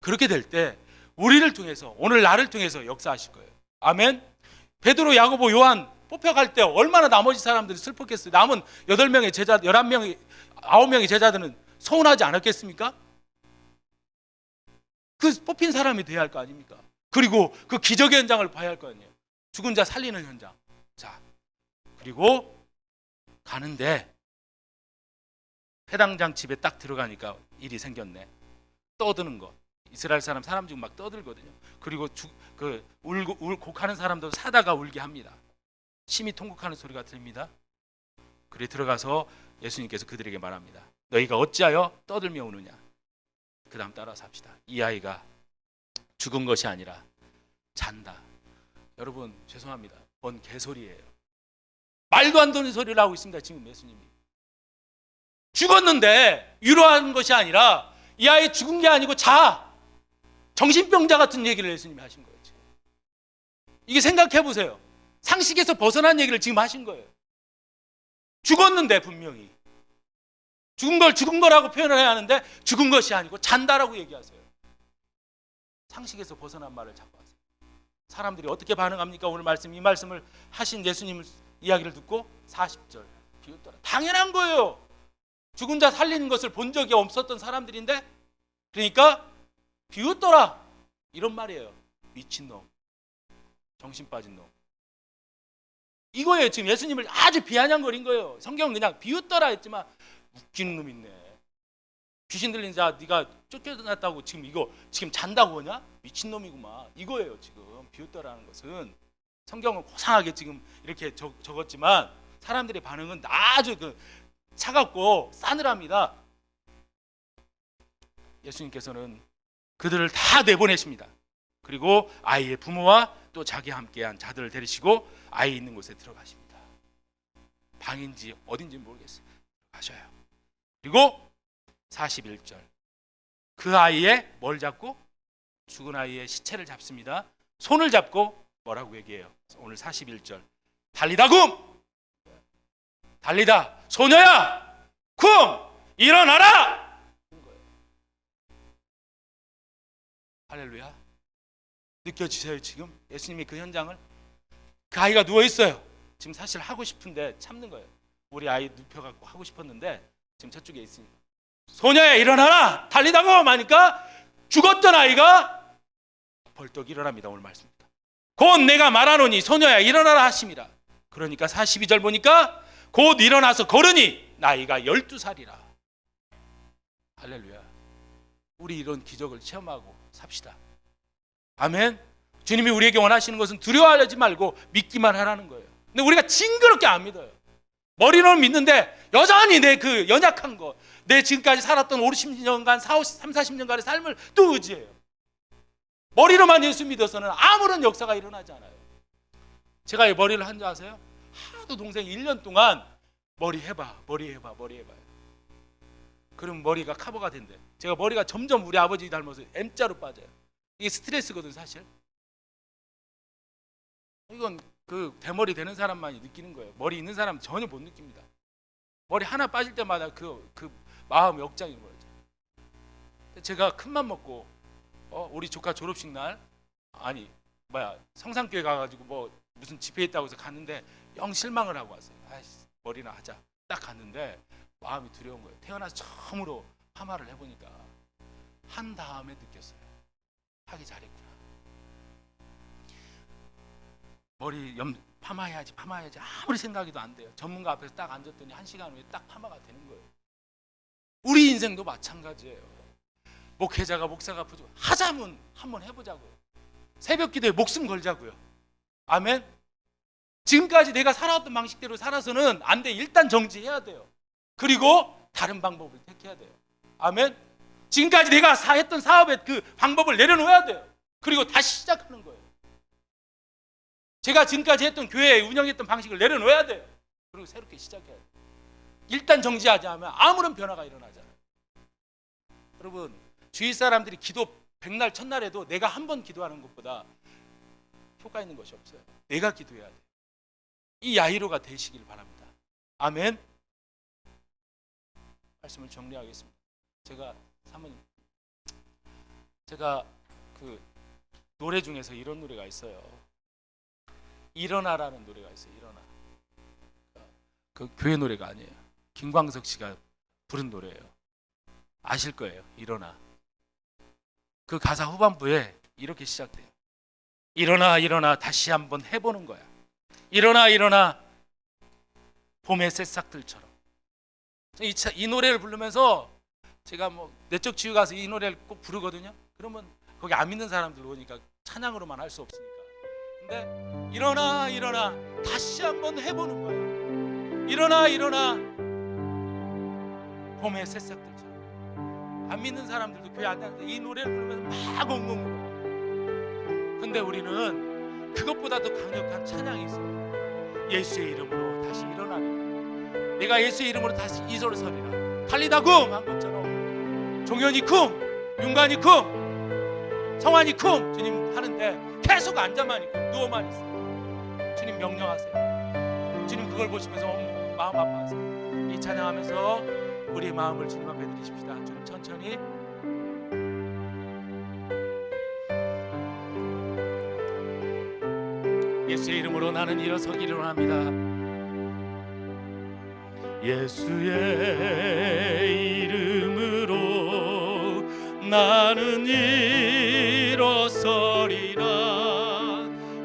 그렇게 될 때 우리를 통해서, 오늘 나를 통해서 역사하실 거예요. 아멘. 베드로, 야고보, 요한 뽑혀갈 때 얼마나 나머지 사람들이 슬펐겠어요. 남은 8명의 제자, 11명의 9명의 제자들은 서운하지 않았겠습니까? 그 뽑힌 사람이 돼야 할 거 아닙니까? 그리고 그 기적의 현장을 봐야 할 거 아니에요. 죽은 자 살리는 현장. 자, 그리고 가는데 회당장 집에 딱 들어가니까 일이 생겼네. 떠드는 거. 이스라엘 사람 중 막 떠들거든요. 그리고 울고 곡하는 사람도 사다가 울게 합니다. 심히 통곡하는 소리가 들립니다. 그래 들어가서 예수님께서 그들에게 말합니다. 너희가 어찌하여 떠들며 우느냐. 그 다음 따라서 합시다. 이 아이가 죽은 것이 아니라 잔다. 여러분 죄송합니다. 뭔 개소리예요. 말도 안 되는 소리를 하고 있습니다. 지금 예수님이. 죽었는데 위로하는 것이 아니라 이 아이 죽은 게 아니고 정신병자 같은 얘기를 예수님이 하신 거예요. 지금. 이게 생각해 보세요. 상식에서 벗어난 얘기를 지금 하신 거예요. 죽었는데 분명히 죽은 걸 죽은 거라고 표현을 해야 하는데 죽은 것이 아니고 잔다라고 얘기하세요. 상식에서 벗어난 말을 자꾸 하세요. 사람들이 어떻게 반응합니까? 오늘 이 말씀을 하신 예수님 이야기를 듣고 40절 비웃더라. 당연한 거예요. 죽은 자 살리는 것을 본 적이 없었던 사람들인데 그러니까 비웃더라 이런 말이에요. 미친놈, 정신 빠진 놈. 이거예요. 지금 예수님을 아주 비아냥거린 거예요. 성경은 그냥 비웃더라 했지만 웃기는 놈 있네. 귀신 들린 자 네가 쫓겨났다고 지금 잔다고 하냐? 미친놈이구만. 이거예요. 지금 비웃더라는 것은. 성경은 고상하게 지금 이렇게 적었지만 사람들의 반응은 아주 차갑고 싸늘합니다. 예수님께서는 그들을 다 내보내십니다. 그리고 아이의 부모와 또 자기와 함께한 자들을 데리시고 아이 있는 곳에 들어가십니다. 방인지 어딘지 모르겠어요. 가셔요. 그리고 41절 그 아이의 뭘 잡고? 죽은 아이의 시체를 잡습니다. 손을 잡고 뭐라고 얘기해요? 오늘 41절 달리다 굼! 달리다 소녀야 굼! 일어나라! 할렐루야. 느껴지세요? 지금 예수님이 그 현장을? 그 아이가 누워있어요. 지금 사실 하고 싶은데 참는 거예요. 우리 아이 눕혀갖고 하고 싶었는데 지금 저쪽에 있으니까 소녀야 일어나라! 달리다 굼! 하니까 죽었던 아이가 벌떡 일어납니다. 오늘 말씀입니다. 곧 내가 말하노니 소녀야 일어나라 하심이라. 그러니까 42절 보니까 곧 일어나서 걸으니 나이가 12살이라. 할렐루야. 우리 이런 기적을 체험하고 삽시다. 아멘. 주님이 우리에게 원하시는 것은 두려워하지 말고 믿기만 하라는 거예요. 근데 우리가 징그럽게 안 믿어요. 머리로는 믿는데 여전히 내 그 연약한 거, 내 지금까지 살았던 50년간 40년간의 삶을 또 의지해요. 머리로만 예수 믿어서는 아무런 역사가 일어나지 않아요. 제가 이 머리를 한 줄 아세요? 하도 동생이 1년 동안 머리 해봐. 그럼 머리가 커버가 된대. 제가 머리가 점점 우리 아버지 닮아서 M자로 빠져요. 이게 스트레스거든 사실. 이건 그 대머리 되는 사람만이 느끼는 거예요. 머리 있는 사람은 전혀 못 느낍니다. 머리 하나 빠질 때마다 그 마음 역장인 거예요. 제가 큰맘 먹고 우리 조카 졸업식 날 성산교회 가가지고 무슨 집회 있다고 해서 갔는데 영 실망을 하고 왔어요. 머리나 하자. 딱 갔는데 마음이 두려운 거예요. 태어나서 처음으로 파마를 해보니까 한 다음에 느꼈어요. 하기 잘했구나. 머리 파마해야지 아무리 생각해도 안 돼요. 전문가 앞에서 딱 앉았더니 1시간 후에 딱 파마가 되는 거예요. 우리 인생도 마찬가지예요. 목사가 부족 하자면 한번 해보자고요. 새벽 기도에 목숨 걸자고요. 아멘. 지금까지 내가 살아왔던 방식대로 살아서는 안 돼. 일단 정지해야 돼요. 그리고 다른 방법을 택해야 돼요. 아멘. 지금까지 내가 했던 사업의 그 방법을 내려놓아야 돼요. 그리고 다시 시작하는 거예요. 제가 지금까지 했던 교회에 운영했던 방식을 내려놓아야 돼요. 그리고 새롭게 시작해야 돼요. 일단 정지하지 않으면 아무런 변화가 일어나잖아요. 여러분, 주위 사람들이 기도 백날 첫날에도 내가 한 번 기도하는 것보다 효과 있는 것이 없어요. 내가 기도해야 돼요. 이 야이로가 되시길 바랍니다. 아멘. 말씀을 정리하겠습니다. 제가 사모님 제가 그 노래 중에서 이런 노래가 있어요. 일어나라는 노래가 있어요. 일어나. 그 교회 노래가 아니에요. 김광석 씨가 부른 노래예요. 아실 거예요. 일어나. 그 가사 후반부에 이렇게 시작돼요. 일어나 일어나 다시 한번 해보는 거야. 일어나 일어나 봄의 새싹들처럼. 이 노래를 부르면서 제가 뭐 내적 치유 가서 이 노래를 꼭 부르거든요. 그러면 거기 안 믿는 사람들 오니까 찬양으로만 할 수 없으니까. 근데 일어나 일어나 다시 한번 해보는 거야. 일어나 일어나 봄의 새싹들처럼. 안 믿는 사람들도 교회 안 다니는데 이 노래를 부르면서 막 엉엉 울어요. 근데 우리는 그것보다 더 강력한 찬양이 있어요. 예수의 이름으로 다시 일어나리라. 내가 예수의 이름으로 다시 일어서리라. 달리다 쿵 한 것처럼 종현이 쿵, 윤관이 쿵, 성환이 쿵 주님 하는데 계속 앉아만 있고 누워만 있어요. 주님 명령하세요. 주님 그걸 보시면서 마음 아파하세요. 이 찬양하면서 우리의 마음을 주님 앞에 드리십시다. 주님 천천히. 예수의 이름으로 나는 일어서기를 원합니다. 예수의 이름으로 나는 일어서리라.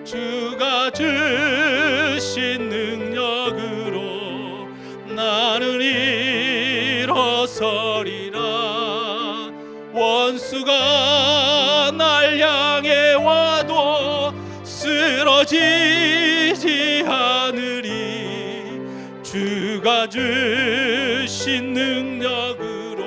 주가 주신 능력으로 나는 일어서리라. 원수가 날 향해 와도 쓰러지지 않으리. 주가 주신 능력으로,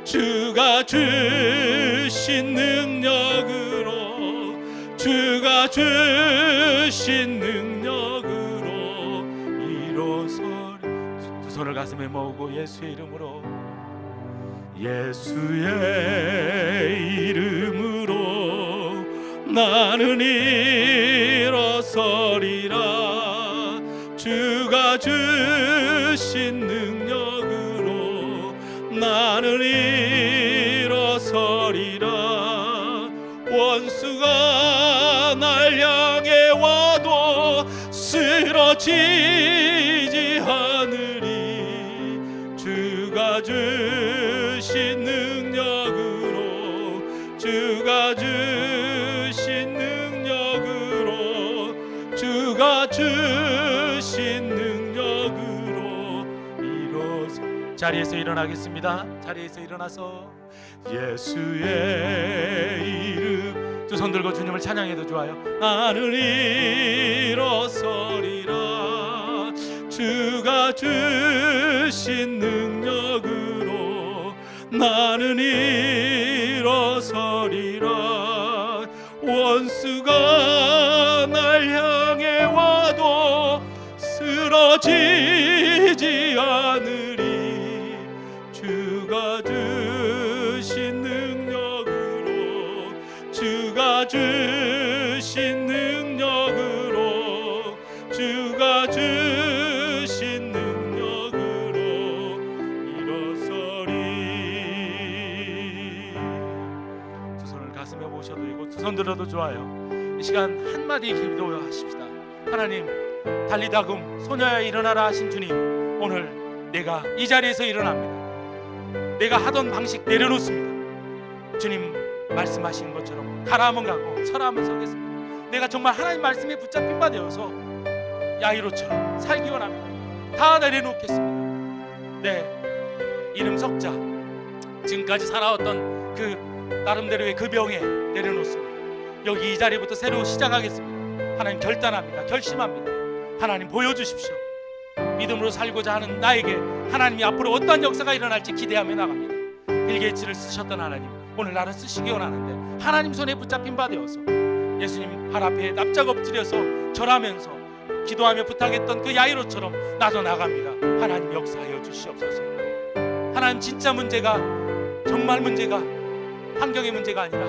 주가 주신 능력으로, 주가 주신 능력으로 일어서리. 두 손을 가슴에 모으고 예수의 이름으로, 예수의 이름으로 나는 일어서리라. 주가 주신 능력으로 나는 일어서리라. 원수가 날 향해 와도 쓰러지지 않으리. 주가 주신 능력으로, 주가 주신 능력으로, 주가 주신 능력으로 일어서. 자리에서 일어나겠습니다. 자리에서 일어나서 예수의 이름 두 손 들고 주님을 찬양해도 좋아요. 나는 일어서리라. 주가 주신 능력으로 나는 일어서리라. 원수가 날 향해 와도 쓰러지지 않으리. 주가 주신 능력으로, 주가 주신 능력으로, 주가 주신 능력으로 일어서리. 두 손을 가슴에 모셔도 되고 두 손 들어도 좋아요. 이 시간 한마디 기도하십시다. 하나님, 달리다금 소녀야 일어나라 하신 주님, 오늘 내가 이 자리에서 일어납니다. 내가 하던 방식 내려놓습니다. 주님 말씀하시는 것처럼 가라 하면 가고 서라 하면 서겠습니다. 내가 정말 하나님 말씀에 붙잡힌 바 되어서 야이로처럼 살기 원합니다. 다 내려놓겠습니다. 네, 이름 석자 지금까지 살아왔던 그 나름대로의 그 병에 내려놓습니다. 여기 이 자리부터 새로 시작하겠습니다. 하나님 결단합니다. 결심합니다. 하나님 보여주십시오. 믿음으로 살고자 하는 나에게 하나님이 앞으로 어떤 역사가 일어날지 기대하며 나갑니다. 빌 게이츠를 쓰셨던 하나님, 오늘 나를 쓰시기 원하는데 하나님 손에 붙잡힌 바 되어서 예수님 발 앞에 납작 엎드려서 절하면서 기도하며 부탁했던 그 야이로처럼 나도 나갑니다. 하나님 역사하여 주시옵소서. 하나님 진짜 문제가, 정말 문제가 환경의 문제가 아니라,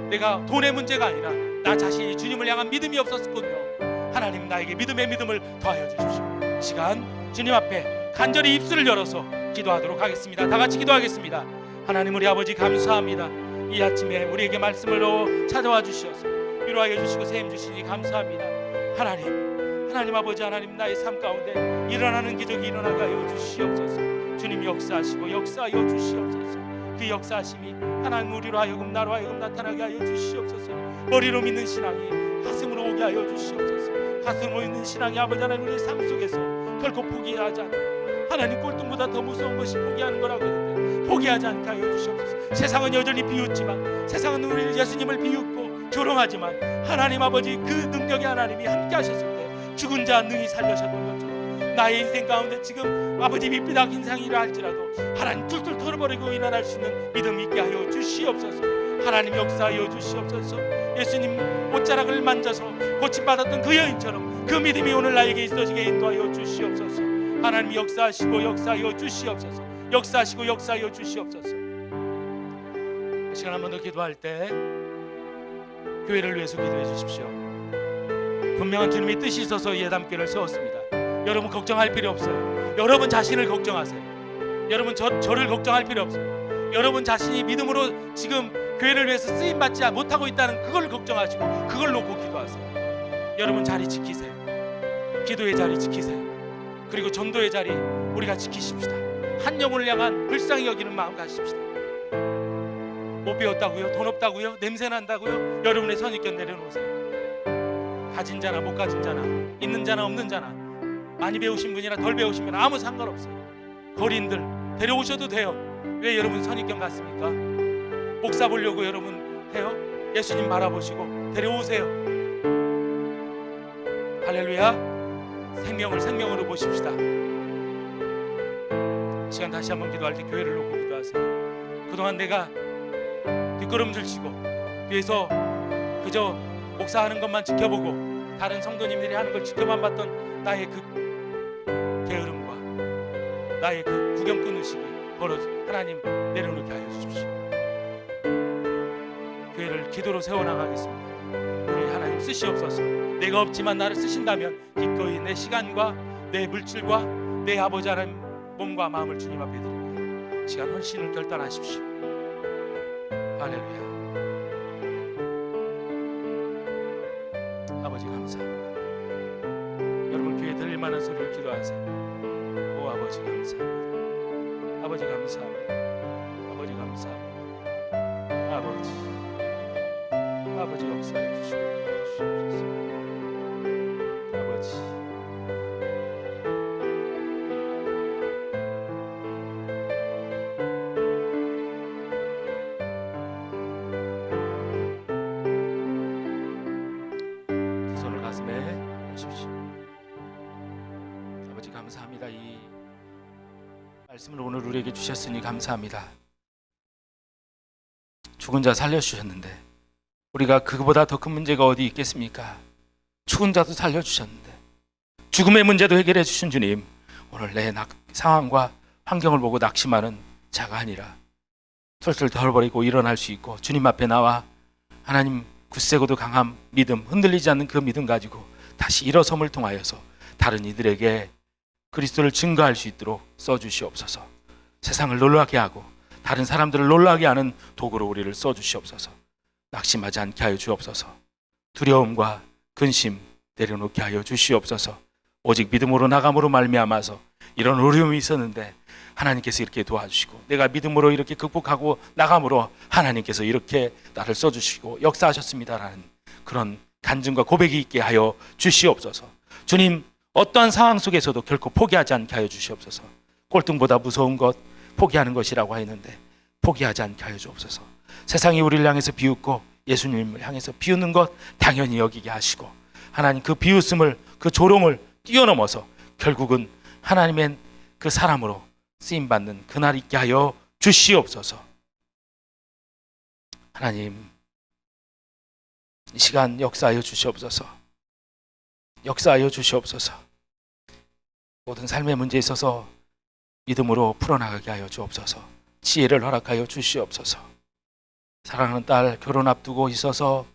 내가 돈의 문제가 아니라 나 자신이 주님을 향한 믿음이 없었군요. 하나님 나에게 믿음의 믿음을 더하여 주십시오. 이 시간 주님 앞에 간절히 입술을 열어서 기도하도록 하겠습니다. 다 같이 기도하겠습니다. 하나님 우리 아버지 감사합니다. 이 아침에 우리에게 말씀으로 찾아와 주시어서 위로하여 주시고 세임 주시니 감사합니다. 하나님 아버지, 하나님 나의 삶 가운데 일어나는 기적이 일어나게 하여 주시옵소서. 주님 역사하여 주시옵소서. 그 역사하심이 하나님 우리로 하여금 나로 하여금 나타나게 하여 주시옵소서. 머리로 믿는 신앙이 가슴으로 오게 하여 주시옵소서. 가슴으로 있는 신앙이 아버지 하나님 우리의 삶 속에서 결코 포기하지 않고, 하나님 꼴등보다 더 무서운 것이 포기하는 거라고 했는데 포기하지 않게 하여 주시옵소서. 세상은 여전히 비웃지만, 세상은 우리 예수님을 비웃고 조롱하지만, 하나님 아버지 그 능력의 하나님이 함께 하셨을 때 죽은 자 능히 살려셨던 것처럼 나의 인생 가운데 지금 아버지 밑비닥 인상이라 할지라도 하나님 툴툴 털어버리고 일어날 수 있는 믿음 있게 하여 주시옵소서. 하나님 역사하여 주시옵소서. 예수님 옷자락을 만져서 고침받았던 그 여인처럼 그 믿음이 오늘 나에게 있어지게 인도하여 주시옵소서. 하나님 역사하여 주시옵소서. 역사하여 주시옵소서. 이 시간 한 번 더 기도할 때 교회를 위해서 기도해 주십시오. 분명한 주님의 뜻이 있어서 예담교회를 세웠습니다. 여러분 걱정할 필요 없어요. 여러분 자신을 걱정하세요. 여러분 저를 걱정할 필요 없어요. 여러분 자신이 믿음으로 지금 교회를 위해서 쓰임 받지 못하고 있다는 그걸 걱정하시고 그걸 놓고 기도하세요. 여러분 자리 지키세요. 기도의 자리 지키세요. 그리고 전도의 자리 우리가 지키십시다. 한 영혼을 향한 불쌍히 여기는 마음 가십시다. 못 배웠다고요? 돈 없다고요? 냄새 난다고요? 여러분의 선입견 내려놓으세요. 가진 자나 못 가진 자나, 있는 자나 없는 자나, 많이 배우신 분이나 덜 배우신 분 아무 상관없어요. 거리인들 데려오셔도 돼요. 왜 여러분 선입견 갖습니까? 목사 보려고 여러분 해요? 예수님 바라보시고 데려오세요. 할렐루야. 생명을 생명으로 보십시다. 이 시간 다시 한번 기도할 때 교회를 놓고 기도하세요. 그동안 내가 뒷걸음질 치고 뒤에서 그저 목사하는 것만 지켜보고 다른 성도님들이 하는 걸 지켜만 봤던 나의 그 게으름과 나의 그 구경 끊으시기 버릇 하나님 내려놓게 하여 주십시오. 교회를 기도로 세워나가겠습니다. 우리 하나님 쓰시옵소서. 내가 없지만 나를 쓰신다면 기꺼이 내 시간과 내 물질과 내 아버지 하나님 몸과 마음을 주님 앞에 드립니다. 시간 헌신을 결단하십시오. 할렐루야. 아버지 감사합니다. 여러분 교회에 들릴 만한 소리를 기도하세요. 오 아버지 감사합니다. 아버지 감사합니다. 아버지 감사합니다. 아버지 역사해 주시옵소서. 아버지 감사합니다. 이 말씀을 오늘 우리에게 주셨으니 감사합니다. 죽은 자 살려주셨는데 우리가 그거보다 더 큰 문제가 어디 있겠습니까? 죽은 자도 살려주셨는데 죽음의 문제도 해결해 주신 주님, 오늘 내 상황과 환경을 보고 낙심하는 자가 아니라 털털 덜어버리고 일어날 수 있고 주님 앞에 나와 하나님 굳세고도 강한 믿음, 흔들리지 않는 그 믿음 가지고 다시 일어섬을 통하여서 다른 이들에게 그리스도를 증거할 수 있도록 써주시옵소서. 세상을 놀라게 하고 다른 사람들을 놀라게 하는 도구로 우리를 써주시옵소서. 낙심하지 않게 하여 주옵소서. 두려움과 근심 내려놓게 하여 주시옵소서. 오직 믿음으로 나감으로 말미암아서 이런 어려움이 있었는데 하나님께서 이렇게 도와주시고 내가 믿음으로 이렇게 극복하고 나감으로 하나님께서 이렇게 나를 써주시고 역사하셨습니다라는 그런 간증과 고백이 있게 하여 주시옵소서. 주님, 어떠한 상황 속에서도 결코 포기하지 않게 하여 주시옵소서. 꼴등보다 무서운 것 포기하는 것이라고 했는데 포기하지 않게 하여 주옵소서. 세상이 우리를 향해서 비웃고 예수님을 향해서 비웃는 것 당연히 여기게 하시고 하나님 그 비웃음을 그 조롱을 뛰어넘어서 결국은 하나님의 그 사람으로 쓰임받는 그날 있게 하여 주시옵소서. 하나님 이 시간 역사하여 주시옵소서. 역사하여 주시옵소서. 모든 삶의 문제에 있어서 믿음으로 풀어나가게 하여 주옵소서. 지혜를 허락하여 주시옵소서. 사랑하는 딸 결혼 앞두고 있어서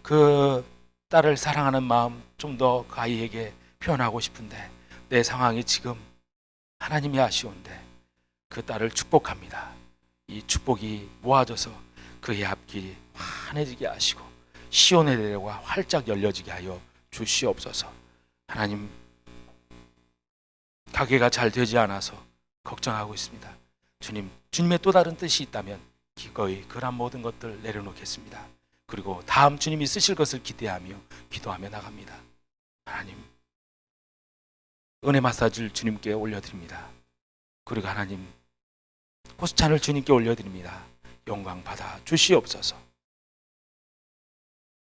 그 딸을 사랑하는 마음 좀 더 그 아이에게 표현하고 싶은데 내 상황이 지금 하나님이 아쉬운데 그 딸을 축복합니다. 이 축복이 모아져서 그의 앞길이 환해지게 하시고 시온의 대로가 활짝 열려지게 하여 주시옵소서. 하나님, 가게가 잘 되지 않아서 걱정하고 있습니다. 주님, 주님의 또 다른 뜻이 있다면 기꺼이 그런 모든 것들 내려놓겠습니다. 그리고 다음 주님이 쓰실 것을 기대하며 기도하며 나갑니다. 하나님, 은혜 마사지를 주님께 올려드립니다. 그리고 하나님, 호스찬을 주님께 올려드립니다. 영광 받아 주시옵소서.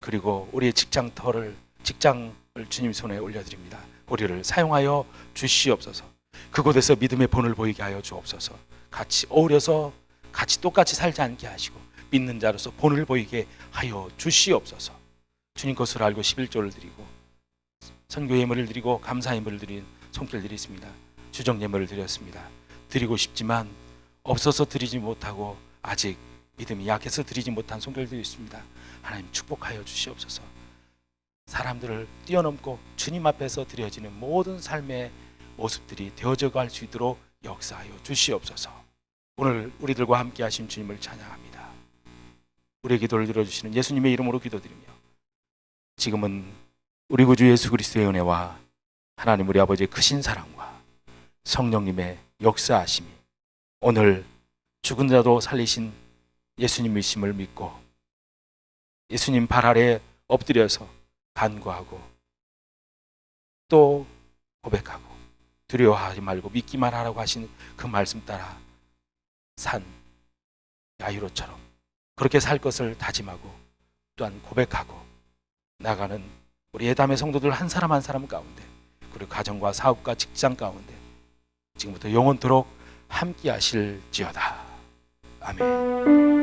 그리고 우리의 직장을 주님 손에 올려드립니다. 우리를 사용하여 주시옵소서. 그곳에서 믿음의 본을 보이게 하여 주옵소서. 같이 어울려서 같이 똑같이 살지 않게 하시고 믿는 자로서 본을 보이게 하여 주시옵소서. 주님 것을 알고 11조를 드리고 선교 예물을 드리고 감사 예물을 드린 손길들이 있습니다. 주정 예물을 드렸습니다. 드리고 싶지만 없어서 드리지 못하고 아직 믿음이 약해서 드리지 못한 손길들이 있습니다. 하나님 축복하여 주시옵소서. 사람들을 뛰어넘고 주님 앞에서 드려지는 모든 삶의 모습들이 되어져 갈 수 있도록 역사하여 주시옵소서. 오늘 우리들과 함께 하신 주님을 찬양합니다. 우리의 기도를 들어주시는 예수님의 이름으로 기도드리며 지금은 우리 구주 예수 그리스도의 은혜와 하나님 우리 아버지의 크신 사랑과 성령님의 역사하심이 오늘 죽은 자도 살리신 예수님이심을 믿고 예수님 발 아래 엎드려서 간구하고 또 고백하고 두려워하지 말고 믿기만 하라고 하신 그 말씀 따라 산 야이로처럼 그렇게 살 것을 다짐하고 또한 고백하고 나가는 우리 예담의 성도들 한 사람 한 사람 가운데 그리고 가정과 사업과 직장 가운데 지금부터 영원토록 함께 하실지어다. 아멘.